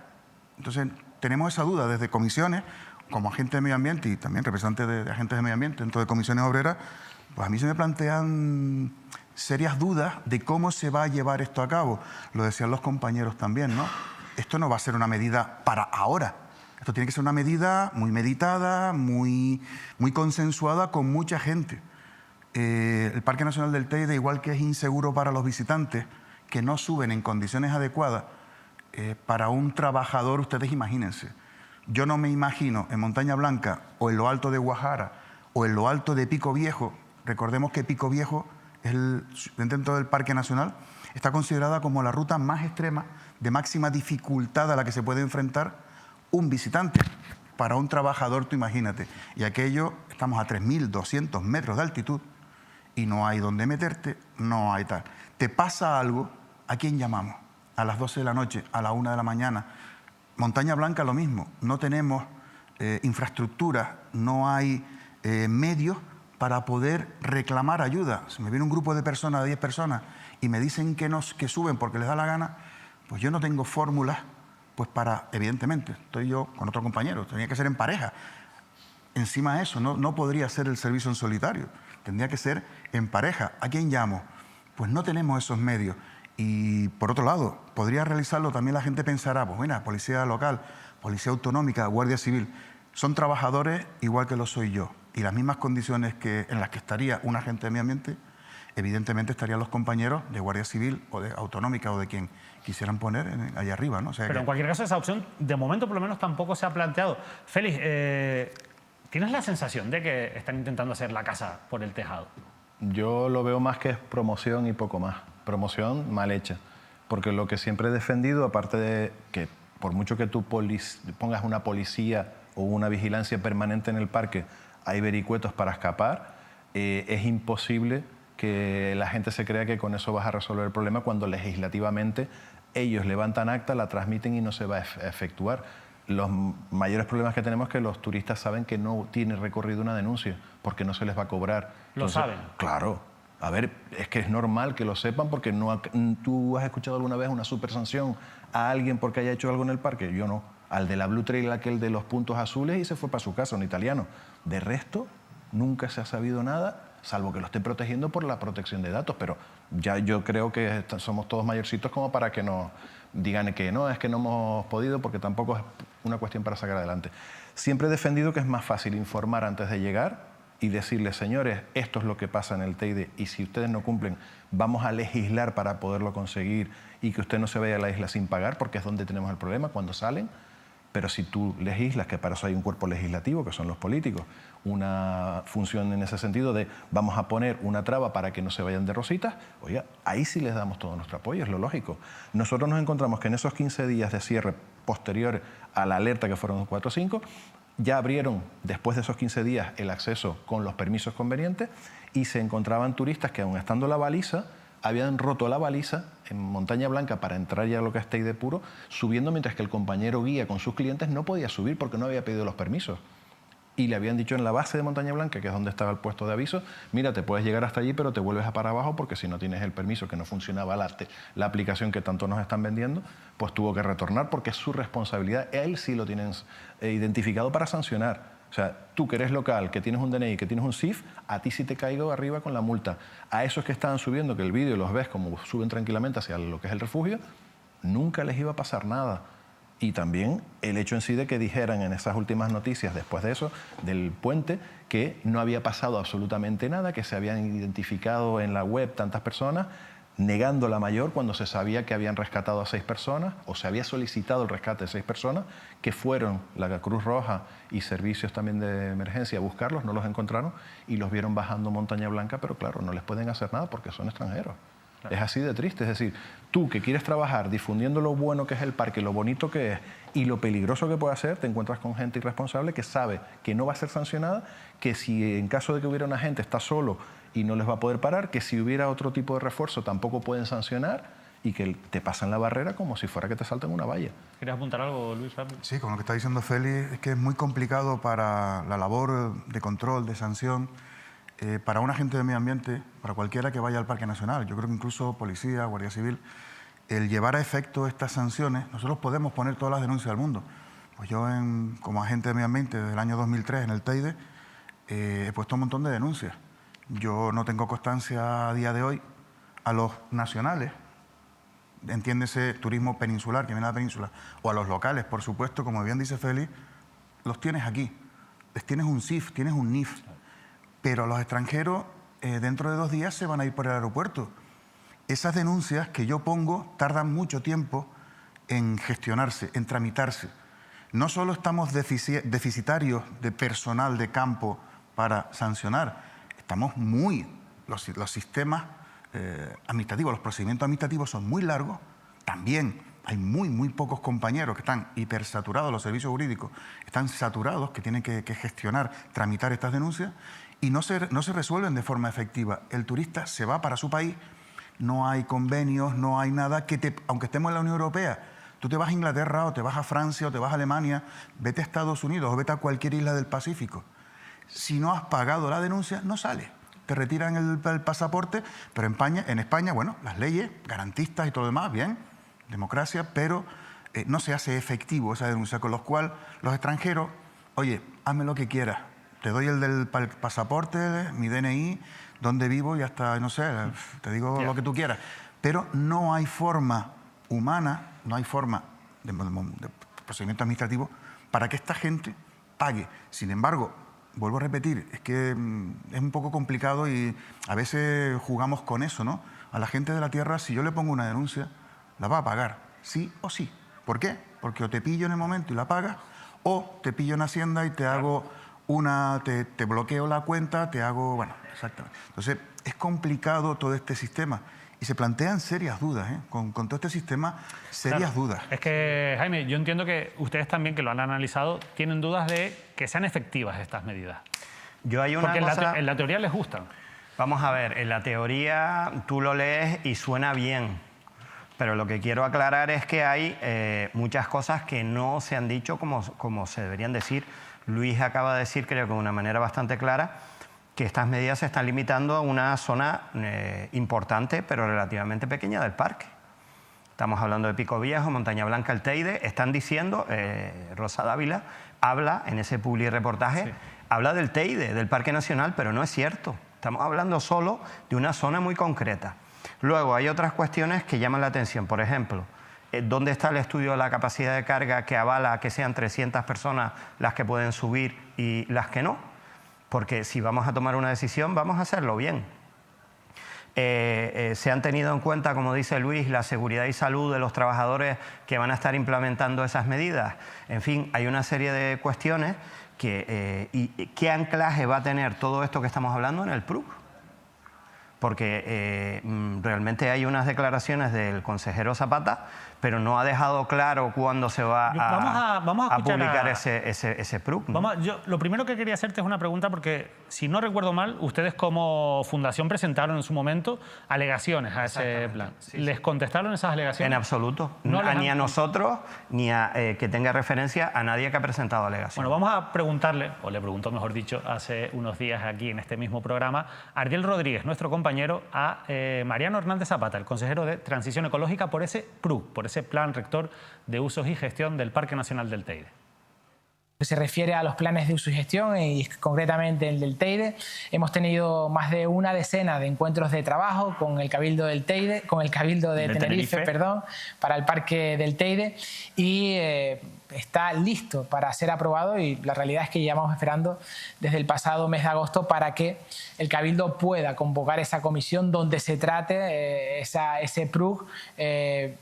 Entonces, tenemos esa duda desde comisiones, como agente de medio ambiente y también representantes de agentes de medio ambiente dentro de comisiones obreras, pues a mí se me plantean serias dudas de cómo se va a llevar esto a cabo. Lo decían los compañeros también, ¿no? Esto no va a ser una medida para ahora. Esto tiene que ser una medida muy meditada, muy consensuada con mucha gente. El Parque Nacional del Teide, igual que es inseguro para los visitantes que no suben en condiciones adecuadas, para un trabajador, ustedes imagínense. Yo no me imagino en Montaña Blanca o en lo alto de Guajara o en lo alto de Pico Viejo. Recordemos que Pico Viejo, dentro del Parque Nacional, está considerada como la ruta más extrema, de máxima dificultad a la que se puede enfrentar un visitante. Para un trabajador, tú imagínate. Y aquello, estamos a 3.200 metros de altitud y no hay donde meterte, no hay tal. Te pasa algo, ¿a quién llamamos? A las 12 de la noche, a la 1 de la mañana. Montaña Blanca lo mismo. No tenemos infraestructura, no hay medios para poder reclamar ayuda. Si me viene un grupo de personas, de 10 personas, y me dicen que suben porque les da la gana, pues yo no tengo fórmulas. Pues evidentemente, estoy yo con otro compañero, tenía que ser en pareja. Encima de eso, no podría ser el servicio en solitario, tendría que ser en pareja. ¿A quién llamo? Pues no tenemos esos medios. Y por otro lado, podría realizarlo, también la gente pensará, pues mira, policía local, policía autonómica, guardia civil, son trabajadores igual que lo soy yo. Y las mismas condiciones en las que estaría un agente de medio ambiente, evidentemente estarían los compañeros de guardia civil o de autonómica o de quien quisieran poner allá arriba, ¿no? O sea, pero en cualquier caso esa opción de momento por lo menos tampoco se ha planteado. Félix, ¿tienes la sensación de que están intentando hacer la casa por el tejado? Yo lo veo más que es promoción y poco más. Promoción mal hecha. Porque lo que siempre he defendido, aparte de que por mucho que tú pongas una policía o una vigilancia permanente en el parque, hay vericuetos para escapar, es imposible que la gente se crea que con eso vas a resolver el problema cuando legislativamente ellos levantan acta, la transmiten y no se va a efectuar. Los mayores problemas que tenemos es que los turistas saben que no tiene recorrido una denuncia porque no se les va a cobrar. ¿Lo saben? Claro. A ver, es que es normal que lo sepan porque ¿tú has escuchado alguna vez una super sanción a alguien porque haya hecho algo en el parque? Yo no. Al de la Blue Trail, aquel de los puntos azules, y se fue para su casa, un italiano. De resto, nunca se ha sabido nada. salvo que lo esté protegiendo por la protección de datos, pero ya yo creo que somos todos mayorcitos como para que nos digan que no, es que no hemos podido, porque tampoco es una cuestión para sacar adelante. Siempre he defendido que es más fácil informar antes de llegar y decirles, señores, esto es lo que pasa en el Teide y si ustedes no cumplen, vamos a legislar para poderlo conseguir y que usted no se vaya a la isla sin pagar, porque es donde tenemos el problema cuando salen. Pero si tú legislas, que para eso hay un cuerpo legislativo, que son los políticos, una función en ese sentido de vamos a poner una traba para que no se vayan de rositas, oiga, ahí sí les damos todo nuestro apoyo, es lo lógico. Nosotros nos encontramos que en esos 15 días de cierre posteriores a la alerta, que fueron 4 o 5, ya abrieron, después de esos 15 días, el acceso con los permisos convenientes y se encontraban turistas que, aun estando la baliza, habían roto la baliza en Montaña Blanca para entrar ya a lo que es Teide puro, subiendo mientras que el compañero guía con sus clientes no podía subir porque no había pedido los permisos. Y le habían dicho en la base de Montaña Blanca, que es donde estaba el puesto de aviso, mira, te puedes llegar hasta allí, pero te vuelves a para abajo porque si no tienes el permiso, que no funcionaba la aplicación que tanto nos están vendiendo, pues tuvo que retornar porque es su responsabilidad. Él sí lo tienen identificado para sancionar. O sea, tú que eres local, que tienes un DNI, que tienes un CIF, a ti sí te caigo arriba con la multa. A esos que estaban subiendo, que el vídeo los ves como suben tranquilamente hacia lo que es el refugio, nunca les iba a pasar nada. Y también el hecho en sí de que dijeran en esas últimas noticias, después de eso, del puente, que no había pasado absolutamente nada, que se habían identificado en la web tantas personas, negando la mayor cuando se sabía que habían rescatado a 6 personas, o se había solicitado el rescate de 6 personas, que fueron la Cruz Roja y servicios también de emergencia a buscarlos, no los encontraron y los vieron bajando Montaña Blanca, pero claro, no les pueden hacer nada porque son extranjeros. Claro. Es así de triste, es decir, tú que quieres trabajar difundiendo lo bueno que es el parque, lo bonito que es y lo peligroso que puede ser, te encuentras con gente irresponsable que sabe que no va a ser sancionada, que si en caso de que hubiera un agente está solo y no les va a poder parar, que si hubiera otro tipo de refuerzo tampoco pueden sancionar y que te pasan la barrera como si fuera que te salten una valla. ¿Querías apuntar algo, Luis? Sí, con lo que está diciendo Félix, es que es muy complicado para la labor de control, de sanción, para un agente de medio ambiente, para cualquiera que vaya al Parque Nacional, yo creo que incluso policía, Guardia Civil, el llevar a efecto estas sanciones, nosotros podemos poner todas las denuncias del mundo. Pues yo, como agente de medio ambiente desde el año 2003 en el Teide, he puesto un montón de denuncias. Yo no tengo constancia a día de hoy a los nacionales, entiéndese turismo peninsular, que viene a la península, o a los locales, por supuesto, como bien dice Félix, los tienes aquí. Les tienes un CIF, tienes un NIF. Pero los extranjeros, dentro de 2 días, se van a ir por el aeropuerto. Esas denuncias que yo pongo tardan mucho tiempo en gestionarse, en tramitarse. No solo estamos deficitarios de personal de campo para sancionar, estamos los sistemas administrativos, los procedimientos administrativos son muy largos, también hay muy pocos compañeros que están hipersaturados, los servicios jurídicos están saturados, que tienen que gestionar, tramitar estas denuncias y no se resuelven de forma efectiva. El turista se va para su país, no hay convenios, no hay nada aunque estemos en la Unión Europea, tú te vas a Inglaterra o te vas a Francia o te vas a Alemania, vete a Estados Unidos o vete a cualquier isla del Pacífico. Si no has pagado la denuncia, no sales. Te retiran el pasaporte, pero en España, bueno, las leyes, garantistas y todo lo demás, bien, democracia, pero no se hace efectivo esa denuncia, con lo cual los extranjeros, oye, hazme lo que quieras, te doy el del pasaporte, mi DNI, dónde vivo y hasta, no sé, te digo lo que tú quieras. Pero no hay forma humana, no hay forma de procedimiento administrativo para que esta gente pague. Sin embargo, vuelvo a repetir, es que es un poco complicado y a veces jugamos con eso, ¿no? A la gente de la tierra, si yo le pongo una denuncia, la va a pagar, sí o sí. ¿Por qué? Porque o te pillo en el momento y la pagas, o te pillo en Hacienda y te hago te bloqueo la cuenta, te hago... Bueno, exactamente. Entonces, es complicado todo este sistema. Y se plantean serias dudas, ¿eh? Con todo este sistema, serias dudas. Es que, Jaime, yo entiendo que ustedes también, que lo han analizado, tienen dudas de que sean efectivas estas medidas. Porque en la teoría les gustan. Vamos a ver, en la teoría tú lo lees y suena bien, pero lo que quiero aclarar es que hay muchas cosas que no se han dicho como se deberían decir. Luis acaba de decir, creo que de una manera bastante clara, que estas medidas se están limitando a una zona importante, pero relativamente pequeña del parque. Estamos hablando de Pico Viejo, Montaña Blanca, el Teide. Están diciendo, Rosa Dávila habla en ese publireportaje, habla del Teide, del Parque Nacional, pero no es cierto. Estamos hablando solo de una zona muy concreta. Luego hay otras cuestiones que llaman la atención. Por ejemplo, ¿dónde está el estudio de la capacidad de carga que avala que sean 300 personas las que pueden subir y las que no? Porque si vamos a tomar una decisión, vamos a hacerlo bien. Se han tenido en cuenta, como dice Luis, la seguridad y salud de los trabajadores que van a estar implementando esas medidas. En fin, hay una serie de cuestiones y ¿qué anclaje va a tener todo esto que estamos hablando en el PRUC? Porque realmente hay unas declaraciones del consejero Zapata, pero no ha dejado claro cuándo se va a publicar ese PRUC, ¿no? Lo primero que quería hacerte es una pregunta, porque si no recuerdo mal, ustedes como fundación presentaron en su momento alegaciones a ese plan. Sí, ¿Les contestaron esas alegaciones? En absoluto. No Ni a nosotros, ni a que tenga referencia a nadie que ha presentado alegaciones. Bueno, vamos a preguntarle, o le preguntó mejor dicho, hace unos días aquí en este mismo programa, a Ariel Rodríguez, nuestro compañero, a Mariano Hernández Zapata, el consejero de Transición Ecológica, por ese PRUC, por ese Plan Rector de Usos y Gestión del Parque Nacional del Teide. Se refiere a los planes de uso y gestión y concretamente el del Teide. Hemos tenido más de una decena de encuentros de trabajo con el Cabildo del Teide, con el Cabildo de Tenerife, perdón, para el Parque del Teide, y está listo para ser aprobado, y la realidad es que llevamos esperando desde el pasado mes de agosto para que el Cabildo pueda convocar esa comisión donde se trate ese PRUC,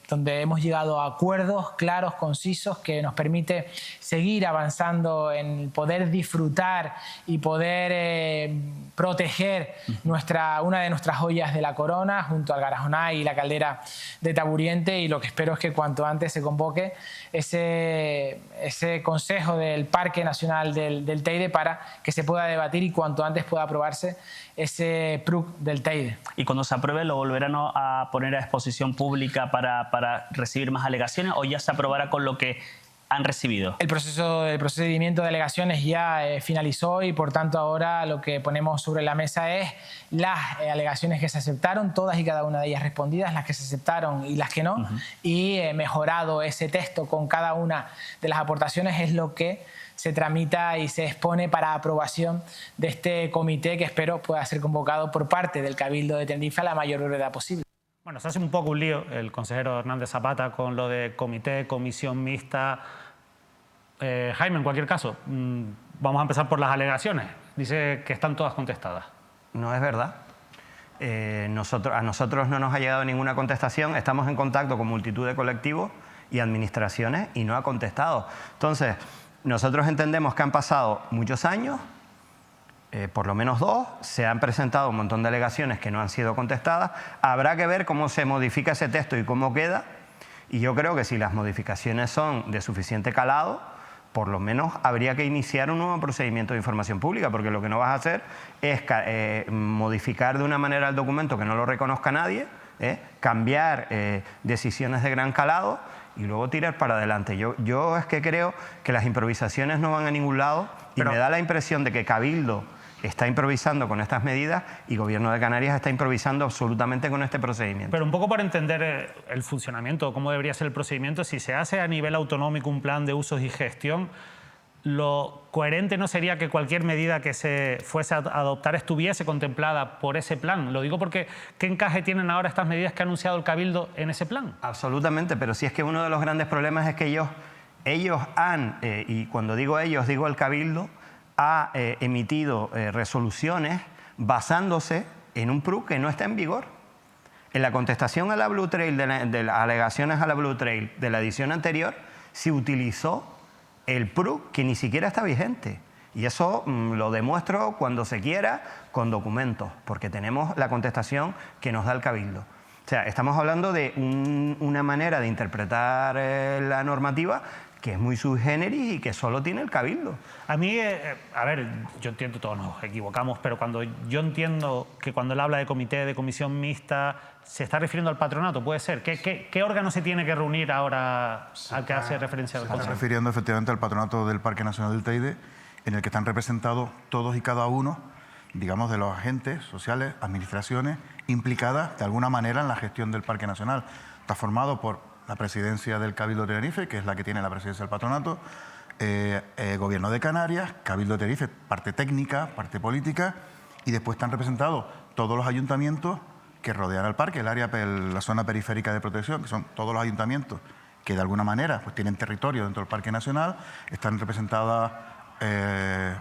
donde hemos llegado a acuerdos claros, concisos, que nos permite seguir avanzando en poder disfrutar y poder proteger una de nuestras joyas de la corona junto al Garajonay y la caldera de Taburiente, y lo que espero es que cuanto antes se convoque ese consejo del Parque Nacional del Teide para que se pueda debatir y cuanto antes pueda aprobarse ese PRUC del Teide. ¿Y cuando se apruebe lo volverán a poner a exposición pública para recibir más alegaciones, o ya se aprobará con lo que han recibido? El procedimiento de alegaciones ya finalizó, y por tanto ahora lo que ponemos sobre la mesa es las alegaciones que se aceptaron, todas y cada una de ellas respondidas, las que se aceptaron y las que no, y mejorado ese texto con cada una de las aportaciones es lo que se tramita y se expone para aprobación de este comité, que espero pueda ser convocado por parte del Cabildo de Tenerife a la mayor brevedad posible. Bueno, se hace un poco un lío el consejero Hernández Zapata con lo de comité, comisión mixta. Jaime, en cualquier caso, vamos a empezar por las alegaciones. Dice que están todas contestadas. No es verdad. A nosotros no nos ha llegado ninguna contestación. Estamos en contacto con multitud de colectivos y administraciones y no ha contestado. Entonces, nosotros entendemos que han pasado muchos años, por lo menos 2, se han presentado un montón de alegaciones que no han sido contestadas. Habrá que ver cómo se modifica ese texto y cómo queda. Y yo creo que si las modificaciones son de suficiente calado, por lo menos habría que iniciar un nuevo procedimiento de información pública, porque lo que no vas a hacer es modificar de una manera el documento que no lo reconozca nadie, cambiar decisiones de gran calado y luego tirar para adelante. Yo es que creo que las improvisaciones no van a ningún lado, y me da la impresión de que Cabildo está improvisando con estas medidas y Gobierno de Canarias está improvisando absolutamente con este procedimiento. Pero un poco para entender el funcionamiento, cómo debería ser el procedimiento, si se hace a nivel autonómico un plan de usos y gestión, lo coherente no sería que cualquier medida que se fuese a adoptar estuviese contemplada por ese plan. Lo digo porque ¿qué encaje tienen ahora estas medidas que ha anunciado el Cabildo en ese plan? Absolutamente, pero si es que uno de los grandes problemas es que ellos han, y cuando digo ellos, digo el Cabildo, ha emitido resoluciones basándose en un PRUC que no está en vigor. En la contestación a la Blue Trail, de las alegaciones a la Blue Trail de la edición anterior, se utilizó el PRUC que ni siquiera está vigente. Y eso lo demuestro cuando se quiera con documentos, porque tenemos la contestación que nos da el Cabildo. O sea, estamos hablando de una manera de interpretar la normativa que es muy sui generis y que solo tiene el Cabildo. A mí, a ver, yo entiendo, todos nos equivocamos, pero cuando yo entiendo que cuando él habla de comité, de comisión mixta, se está refiriendo al patronato, puede ser. ¿Qué órgano se tiene que reunir ahora al que hace referencia al Consejo? Se está Consejo? refiriendo efectivamente al patronato del Parque Nacional del Teide, en el que están representados todos y cada uno, digamos, de los agentes sociales, administraciones implicadas de alguna manera en la gestión del Parque Nacional. Está formado por la presidencia del Cabildo de Tenerife, que es la que tiene la presidencia del patronato, Gobierno de Canarias, Cabildo de Tenerife, parte técnica, parte política, y después están representados todos los ayuntamientos que rodean al parque, la zona periférica de protección, que son todos los ayuntamientos que de alguna manera pues, tienen territorio dentro del Parque Nacional. Están representadas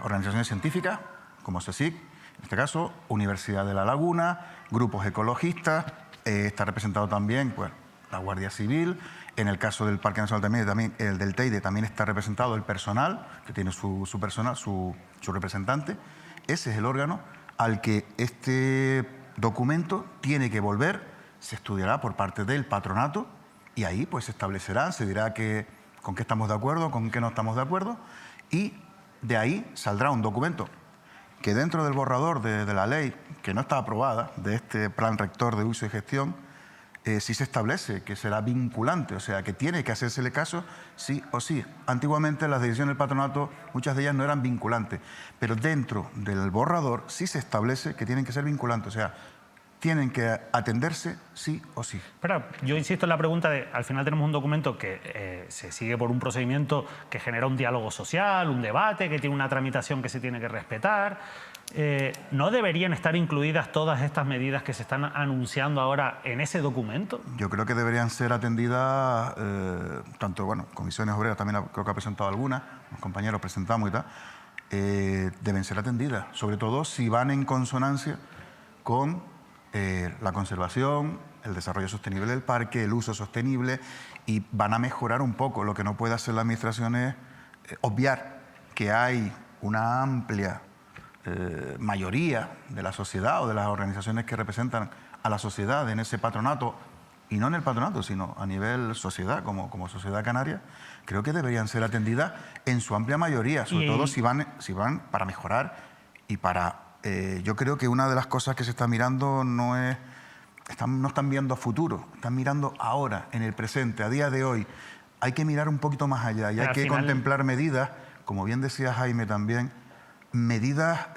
organizaciones científicas, como CSIC, en este caso, Universidad de La Laguna, grupos ecologistas, está representado también pues, la Guardia Civil. En el caso del Parque Nacional también el del Teide, también está representado el personal, que tiene su personal, su representante. Ese es el órgano al que este documento tiene que volver, se estudiará por parte del patronato y ahí pues se establecerá, se dirá con qué estamos de acuerdo, con qué no estamos de acuerdo, y de ahí saldrá un documento que dentro del borrador de la ley, que no está aprobada, de este plan rector de uso y gestión, sí se establece que será vinculante, o sea, que tiene que hacérsele caso sí o sí. Antiguamente las decisiones del patronato, muchas de ellas no eran vinculantes, pero dentro del borrador sí se establece que tienen que ser vinculantes, o sea, tienen que atenderse sí o sí. Pero yo insisto en la pregunta de, al final tenemos un documento que se sigue por un procedimiento que genera un diálogo social, un debate, que tiene una tramitación que se tiene que respetar. ¿No deberían estar incluidas todas estas medidas que se están anunciando ahora en ese documento? Yo creo que deberían ser atendidas, tanto, bueno, Comisiones Obreras también creo que ha presentado algunas, los compañeros presentamos y tal, deben ser atendidas, sobre todo si van en consonancia con la conservación, el desarrollo sostenible del parque, el uso sostenible, y van a mejorar un poco. Lo que no puede hacer la Administración es obviar que hay una amplia mayoría de la sociedad o de las organizaciones que representan a la sociedad en ese patronato, y no en el patronato, sino a nivel sociedad, como sociedad canaria, creo que deberían ser atendidas en su amplia mayoría, sobre todo si van para mejorar y para... yo creo que una de las cosas que se está mirando no están viendo a futuro, están mirando ahora, en el presente, a día de hoy. Hay que mirar un poquito más allá y hay que contemplar medidas, como bien decía Jaime también, medidas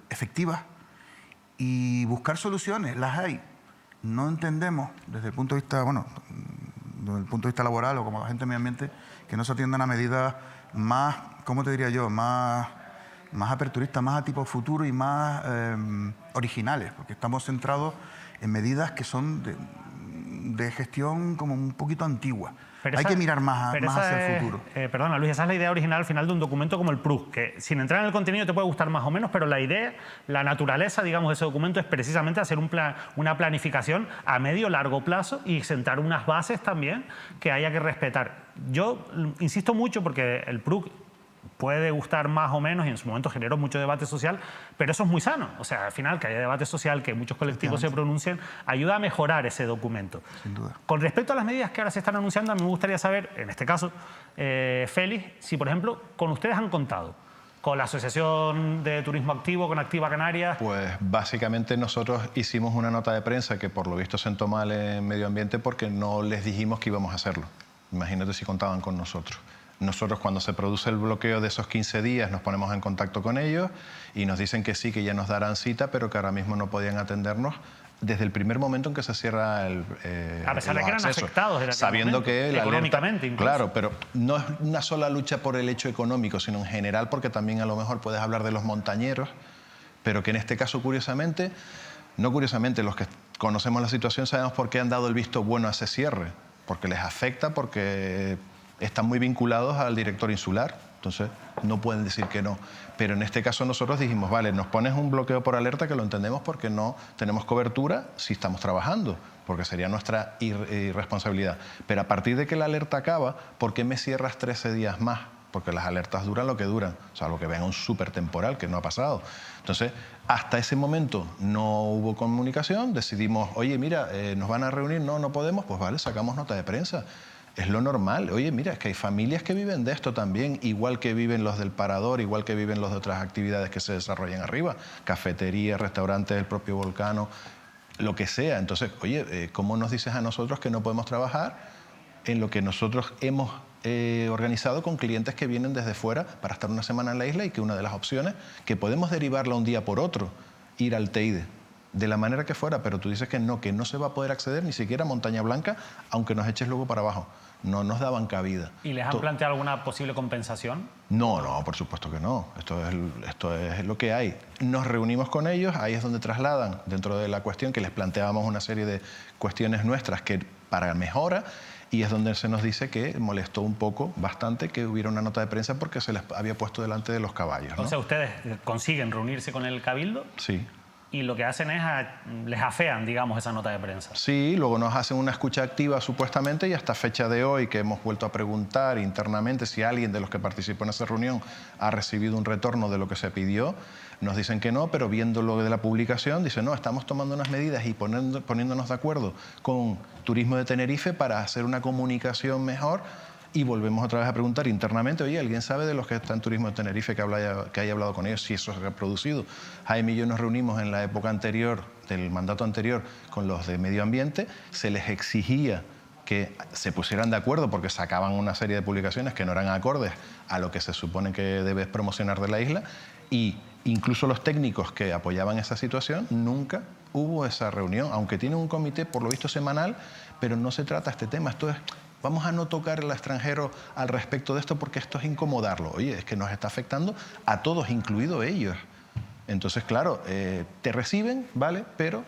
efectivas y buscar soluciones. Las hay. No entendemos desde el punto de vista, bueno, desde el punto de vista laboral o como agente de medio ambiente, que no se atiendan a medidas más, ¿cómo te diría yo?, más aperturistas, más a tipo futuro y más originales, porque estamos centrados en medidas que son de gestión como un poquito antigua. Hay que mirar más hacia el futuro. Perdona, Luis, esa es la idea original al final de un documento como el PRUC, que sin entrar en el contenido te puede gustar más o menos, pero la idea, la naturaleza, digamos, de ese documento es precisamente hacer una planificación a medio largo plazo y sentar unas bases también que haya que respetar. Yo insisto mucho porque el PRUC puede gustar más o menos y en su momento generó mucho debate social, pero eso es muy sano. O sea, al final, que haya debate social, que muchos colectivos se pronuncien, ayuda a mejorar ese documento. Sin duda. Con respecto a las medidas que ahora se están anunciando, a mí me gustaría saber, en este caso, Félix, si por ejemplo, con ustedes han contado, con la Asociación de Turismo Activo, con Activa Canarias. Pues básicamente nosotros hicimos una nota de prensa que por lo visto sentó mal en Medio Ambiente porque no les dijimos que íbamos a hacerlo. Imagínate si contaban con nosotros. Nosotros cuando se produce el bloqueo de esos 15 días nos ponemos en contacto con ellos y nos dicen que sí, que ya nos darán cita, pero que ahora mismo no podían atendernos desde el primer momento en que se cierra el a pesar de que eran afectados en sabiendo momento, que la económicamente alerta, claro, pero no es una sola lucha por el hecho económico, sino en general, porque también a lo mejor puedes hablar de los montañeros, pero que en este caso, curiosamente, no curiosamente, los que conocemos la situación sabemos por qué han dado el visto bueno a ese cierre, porque les afecta, porque están muy vinculados al director insular, entonces no pueden decir que no. Pero en este caso nosotros dijimos, vale, nos pones un bloqueo por alerta que lo entendemos porque no tenemos cobertura si estamos trabajando, porque sería nuestra irresponsabilidad. Pero a partir de que la alerta acaba, ¿por qué me cierras 13 días más? Porque las alertas duran lo que duran, salvo que venga un súper temporal, que no ha pasado. Entonces, hasta ese momento no hubo comunicación, decidimos, oye, mira, nos van a reunir, no podemos, pues vale, sacamos nota de prensa. Es lo normal. Oye, mira, es que hay familias que viven de esto también, igual que viven los del parador, igual que viven los de otras actividades que se desarrollan arriba, cafeterías, restaurantes del propio Volcano, lo que sea. Entonces, oye, ¿cómo nos dices a nosotros que no podemos trabajar en lo que nosotros hemos organizado con clientes que vienen desde fuera para estar una semana en la isla y que una de las opciones, que podemos derivarla un día por otro, ir al Teide? De la manera que fuera, pero tú dices que no se va a poder acceder ni siquiera a Montaña Blanca, aunque nos eches luego para abajo. no nos daban cabida. ¿Y les han planteado alguna posible compensación? No, no, por supuesto que no. Esto es lo que hay. Nos reunimos con ellos, ahí es donde trasladan, dentro de la cuestión, que les planteábamos una serie de cuestiones nuestras que para mejora, y es donde se nos dice que molestó un poco, bastante, que hubiera una nota de prensa porque se les había puesto delante de los caballos, ¿no? O sea, ¿ustedes consiguen reunirse con el Cabildo? Sí. Y lo que hacen es, les afean, digamos, esa nota de prensa. Sí, luego nos hacen una escucha activa supuestamente, y hasta fecha de hoy, que hemos vuelto a preguntar internamente si alguien de los que participó en esa reunión ha recibido un retorno de lo que se pidió, nos dicen que no, pero viendo lo de la publicación, dicen, no, estamos tomando unas medidas y poniéndonos de acuerdo con Turismo de Tenerife para hacer una comunicación mejor. Y volvemos otra vez a preguntar internamente, oye, ¿alguien sabe de los que están en Turismo de Tenerife que haya hablado con ellos, si eso se ha producido? Jaime y yo nos reunimos en la época anterior, del mandato anterior, con los de Medio Ambiente, se les exigía que se pusieran de acuerdo porque sacaban una serie de publicaciones que no eran acordes a lo que se supone que debes promocionar de la isla, y incluso los técnicos que apoyaban esa situación, nunca hubo esa reunión, aunque tienen un comité por lo visto semanal, pero no se trata este tema. Esto es, vamos a no tocar al extranjero al respecto de esto porque esto es incomodarlo. Oye, es que nos está afectando a todos, incluido ellos. Entonces, claro, te reciben, ¿vale? Pero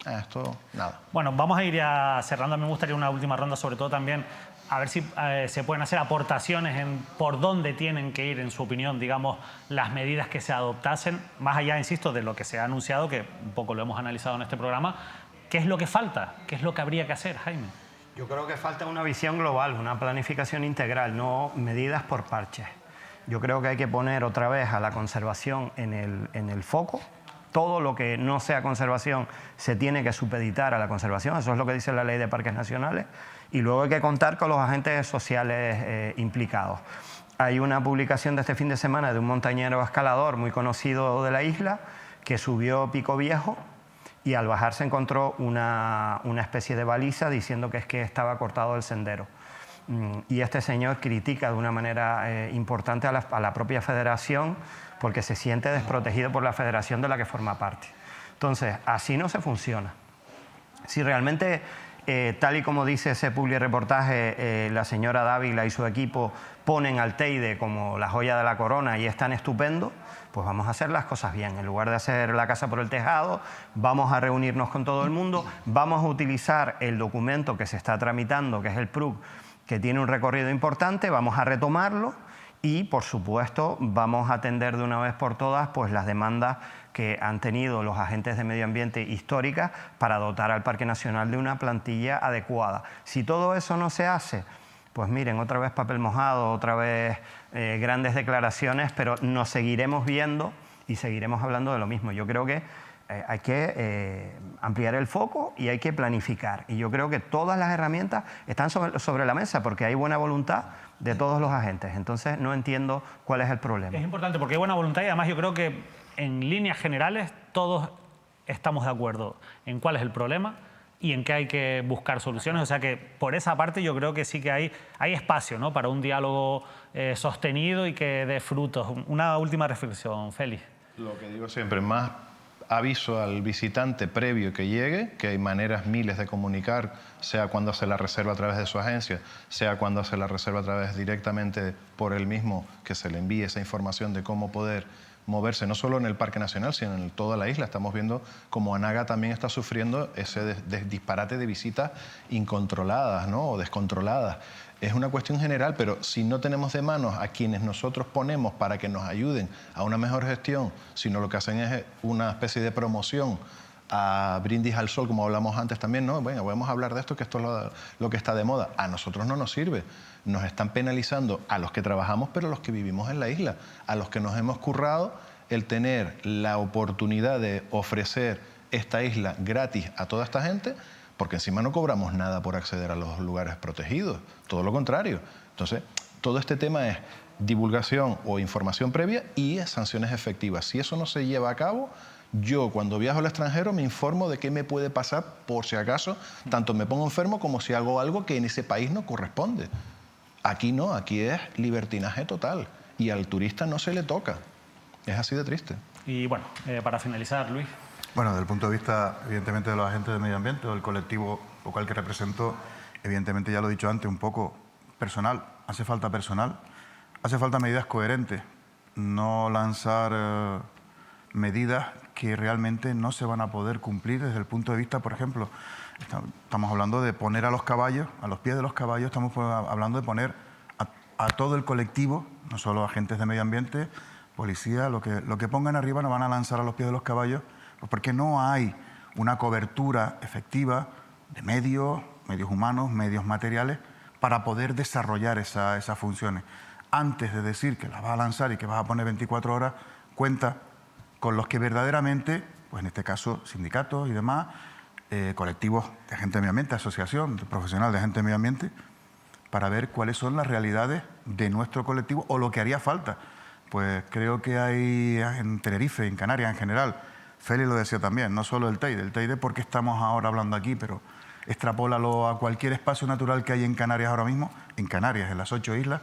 esto, nada. Bueno, vamos a ir ya cerrando. A mí me gustaría una última ronda, sobre todo también, a ver si se pueden hacer aportaciones en por dónde tienen que ir, en su opinión, digamos, las medidas que se adoptasen, más allá, insisto, de lo que se ha anunciado, que un poco lo hemos analizado en este programa. ¿Qué es lo que falta? ¿Qué es lo que habría que hacer, Jaime? Yo creo que falta una visión global, una planificación integral, no medidas por parches. Yo creo que hay que poner otra vez a la conservación en el foco. Todo lo que no sea conservación se tiene que supeditar a la conservación, eso es lo que dice la Ley de Parques Nacionales, y luego hay que contar con los agentes sociales implicados. Hay una publicación de este fin de semana de un montañero escalador muy conocido de la isla que subió Pico Viejo, y al bajar se encontró una especie de baliza diciendo que es que estaba cortado el sendero. Y este señor critica de una manera importante a la propia federación porque se siente desprotegido por la federación de la que forma parte. Entonces, así no se funciona. Si realmente, tal y como dice ese publireportaje, la señora Dávila y su equipo ponen al Teide como la joya de la corona y es tan estupendo, pues vamos a hacer las cosas bien. En lugar de hacer la casa por el tejado, vamos a reunirnos con todo el mundo, vamos a utilizar el documento que se está tramitando, que es el PRUC, que tiene un recorrido importante, vamos a retomarlo y, por supuesto, vamos a atender de una vez por todas pues, las demandas que han tenido los agentes de medio ambiente históricas para dotar al Parque Nacional de una plantilla adecuada. Si todo eso no se hace, pues miren, otra vez papel mojado, otra vez grandes declaraciones, pero nos seguiremos viendo y seguiremos hablando de lo mismo. Yo creo que hay que ampliar el foco y hay que planificar. Y yo creo que todas las herramientas están sobre la mesa porque hay buena voluntad de todos los agentes. Entonces no entiendo cuál es el problema. Es importante porque hay buena voluntad y además yo creo que en líneas generales todos estamos de acuerdo en cuál es el problema y en qué hay que buscar soluciones. O sea que por esa parte yo creo que sí que hay espacio, ¿no?, para un diálogo sostenido y que dé frutos. Una última reflexión, Félix. Lo que digo siempre, más aviso al visitante previo que llegue, que hay maneras miles de comunicar, sea cuando hace la reserva a través de su agencia, sea cuando hace la reserva a través directamente por él mismo, que se le envíe esa información de cómo poder moverse, no solo en el Parque Nacional, sino en toda la isla. Estamos viendo como Anaga también está sufriendo ese disparate de visitas incontroladas, ¿no?, o descontroladas. Es una cuestión general, pero si no tenemos de manos a quienes nosotros ponemos para que nos ayuden a una mejor gestión, sino lo que hacen es una especie de promoción a brindis al sol, como hablamos antes también, ¿no? Venga, vamos a hablar de esto, que esto es lo que está de moda. A nosotros no nos sirve. Nos están penalizando a los que trabajamos, pero a los que vivimos en la isla, a los que nos hemos currado el tener la oportunidad de ofrecer esta isla gratis a toda esta gente, porque encima no cobramos nada por acceder a los lugares protegidos, todo lo contrario. Entonces, todo este tema es divulgación o información previa y sanciones efectivas. Si eso no se lleva a cabo, yo cuando viajo al extranjero me informo de qué me puede pasar por si acaso, tanto me pongo enfermo como si hago algo que en ese país no corresponde. Aquí no, aquí es libertinaje total y al turista no se le toca. Es así de triste. Y bueno, para finalizar, Luis. Bueno, desde el punto de vista, evidentemente, de los agentes de medio ambiente o del colectivo local que represento, evidentemente, ya lo he dicho antes, un poco personal, hace falta personal, hace falta medidas coherentes, no lanzar medidas que realmente no se van a poder cumplir desde el punto de vista, por ejemplo, estamos hablando de poner a los caballos, a los pies de los caballos, estamos hablando de poner a todo el colectivo, no solo agentes de medio ambiente, policía, lo que pongan arriba nos van a lanzar a los pies de los caballos, pues porque no hay una cobertura efectiva de medios humanos, medios materiales, para poder desarrollar esas funciones. Antes de decir que las vas a lanzar y que vas a poner 24 horas, cuenta con los que verdaderamente, pues en este caso sindicatos y demás, colectivos de agentes de medio ambiente, asociación profesional de agentes de medio ambiente, para ver cuáles son las realidades de nuestro colectivo o lo que haría falta. Pues creo que hay en Tenerife, en Canarias en general, Félix lo decía también, no solo el Teide porque estamos ahora hablando aquí, pero extrapólalo a cualquier espacio natural que hay en Canarias ahora mismo, en Canarias, en las 8 islas,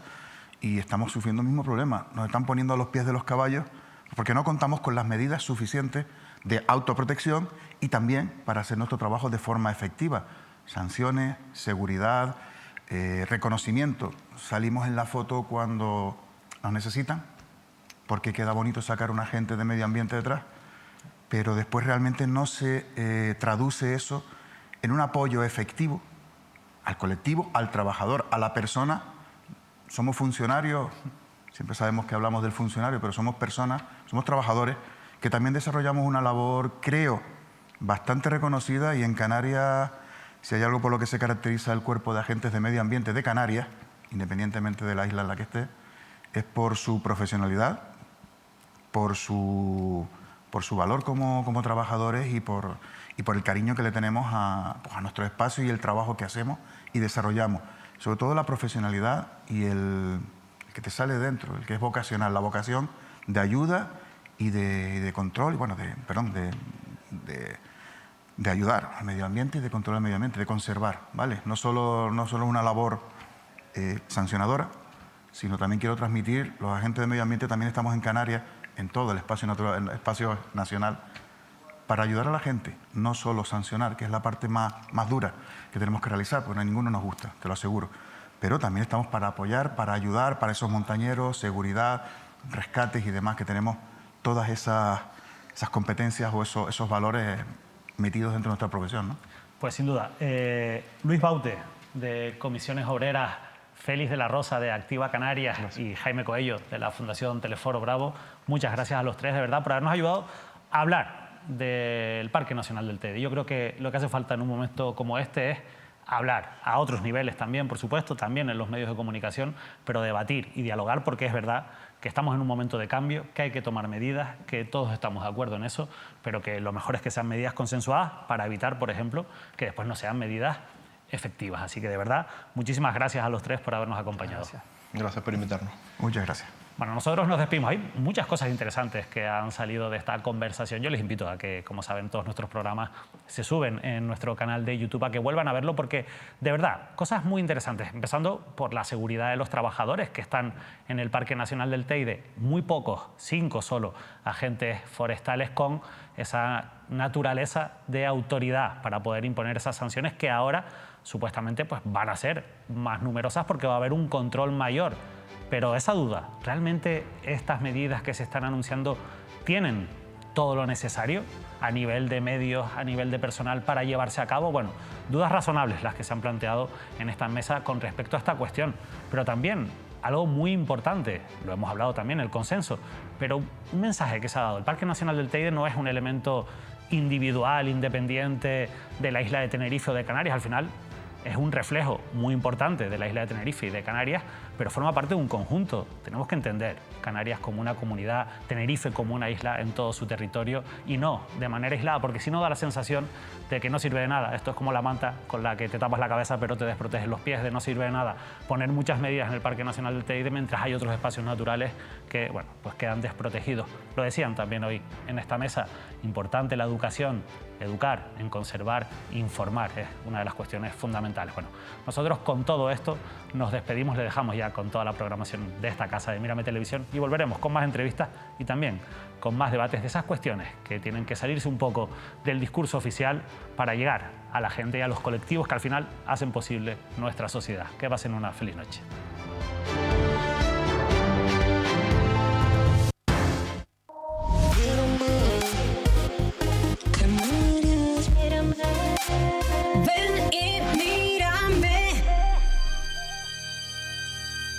y estamos sufriendo el mismo problema. Nos están poniendo a los pies de los caballos porque no contamos con las medidas suficientes de autoprotección y también para hacer nuestro trabajo de forma efectiva. Sanciones, seguridad, reconocimiento. Salimos en la foto cuando nos necesitan, porque queda bonito sacar a un agente de medio ambiente detrás, pero después realmente no se traduce eso en un apoyo efectivo al colectivo, al trabajador, a la persona. Somos funcionarios, siempre sabemos que hablamos del funcionario, pero somos personas, somos trabajadores que también desarrollamos una labor, creo, bastante reconocida, y en Canarias, si hay algo por lo que se caracteriza el cuerpo de agentes de medio ambiente de Canarias, independientemente de la isla en la que esté, es por su profesionalidad, por su valor como trabajadores y por el cariño que le tenemos a nuestro espacio y el trabajo que hacemos y desarrollamos. Sobre todo la profesionalidad y el que te sale dentro, el que es vocacional, la vocación de ayuda y de control, y bueno, de ayudar al medio ambiente y de controlar el medio ambiente, de conservar, ¿vale? No solo una labor sancionadora, sino también quiero transmitir, los agentes de medio ambiente también estamos en Canarias, en todo el espacio natural, el espacio nacional, para ayudar a la gente, no solo sancionar, que es la parte más dura que tenemos que realizar, porque a ninguno nos gusta, te lo aseguro. Pero también estamos para apoyar, para ayudar, para esos montañeros, seguridad, rescates y demás, que tenemos todas esas competencias o esos valores metidos dentro de nuestra profesión, ¿no? Pues sin duda. Luis Baute, de Comisiones Obreras, Félix de la Rosa, de Activa Canarias, gracias, y Jaime Coello, de la Fundación Teleforo Bravo, muchas gracias a los tres, de verdad, por habernos ayudado a hablar del Parque Nacional del Teide. Yo creo que lo que hace falta en un momento como este es hablar a otros niveles también, por supuesto, también en los medios de comunicación, pero debatir y dialogar, porque es verdad que estamos en un momento de cambio, que hay que tomar medidas, que todos estamos de acuerdo en eso, pero que lo mejor es que sean medidas consensuadas para evitar, por ejemplo, que después no sean medidas efectivas. Así que, de verdad, muchísimas gracias a los tres por habernos acompañado. Gracias por invitarnos. Muchas gracias. Bueno, nosotros nos despedimos. Hay muchas cosas interesantes que han salido de esta conversación. Yo les invito a que, como saben, todos nuestros programas se suben en nuestro canal de YouTube, a que vuelvan a verlo, porque, de verdad, cosas muy interesantes. Empezando por la seguridad de los trabajadores que están en el Parque Nacional del Teide. Muy pocos, 5 solo, agentes forestales con esa naturaleza de autoridad para poder imponer esas sanciones que ahora, supuestamente, pues, van a ser más numerosas porque va a haber un control mayor. Pero esa duda, ¿realmente estas medidas que se están anunciando tienen todo lo necesario a nivel de medios, a nivel de personal para llevarse a cabo? Bueno, dudas razonables las que se han planteado en esta mesa con respecto a esta cuestión. Pero también algo muy importante, lo hemos hablado también, el consenso, pero un mensaje que se ha dado. El Parque Nacional del Teide no es un elemento individual, independiente de la isla de Tenerife o de Canarias. Al final es un reflejo muy importante de la isla de Tenerife y de Canarias, pero forma parte de un conjunto. Tenemos que entender Canarias como una comunidad, Tenerife como una isla en todo su territorio, y no de manera aislada, porque si no da la sensación de que no sirve de nada. Esto es como la manta con la que te tapas la cabeza pero te desprotegen los pies, de no sirve de nada poner muchas medidas en el Parque Nacional del Teide mientras hay otros espacios naturales que, bueno, pues quedan desprotegidos. Lo decían también hoy en esta mesa, importante la educación educar, en conservar, informar. Es una de las cuestiones fundamentales. Bueno, nosotros con todo esto nos despedimos, le dejamos ya con toda la programación de esta casa de Mírame Televisión y volveremos con más entrevistas y también con más debates de esas cuestiones que tienen que salirse un poco del discurso oficial para llegar a la gente y a los colectivos que al final hacen posible nuestra sociedad. Que pasen una feliz noche.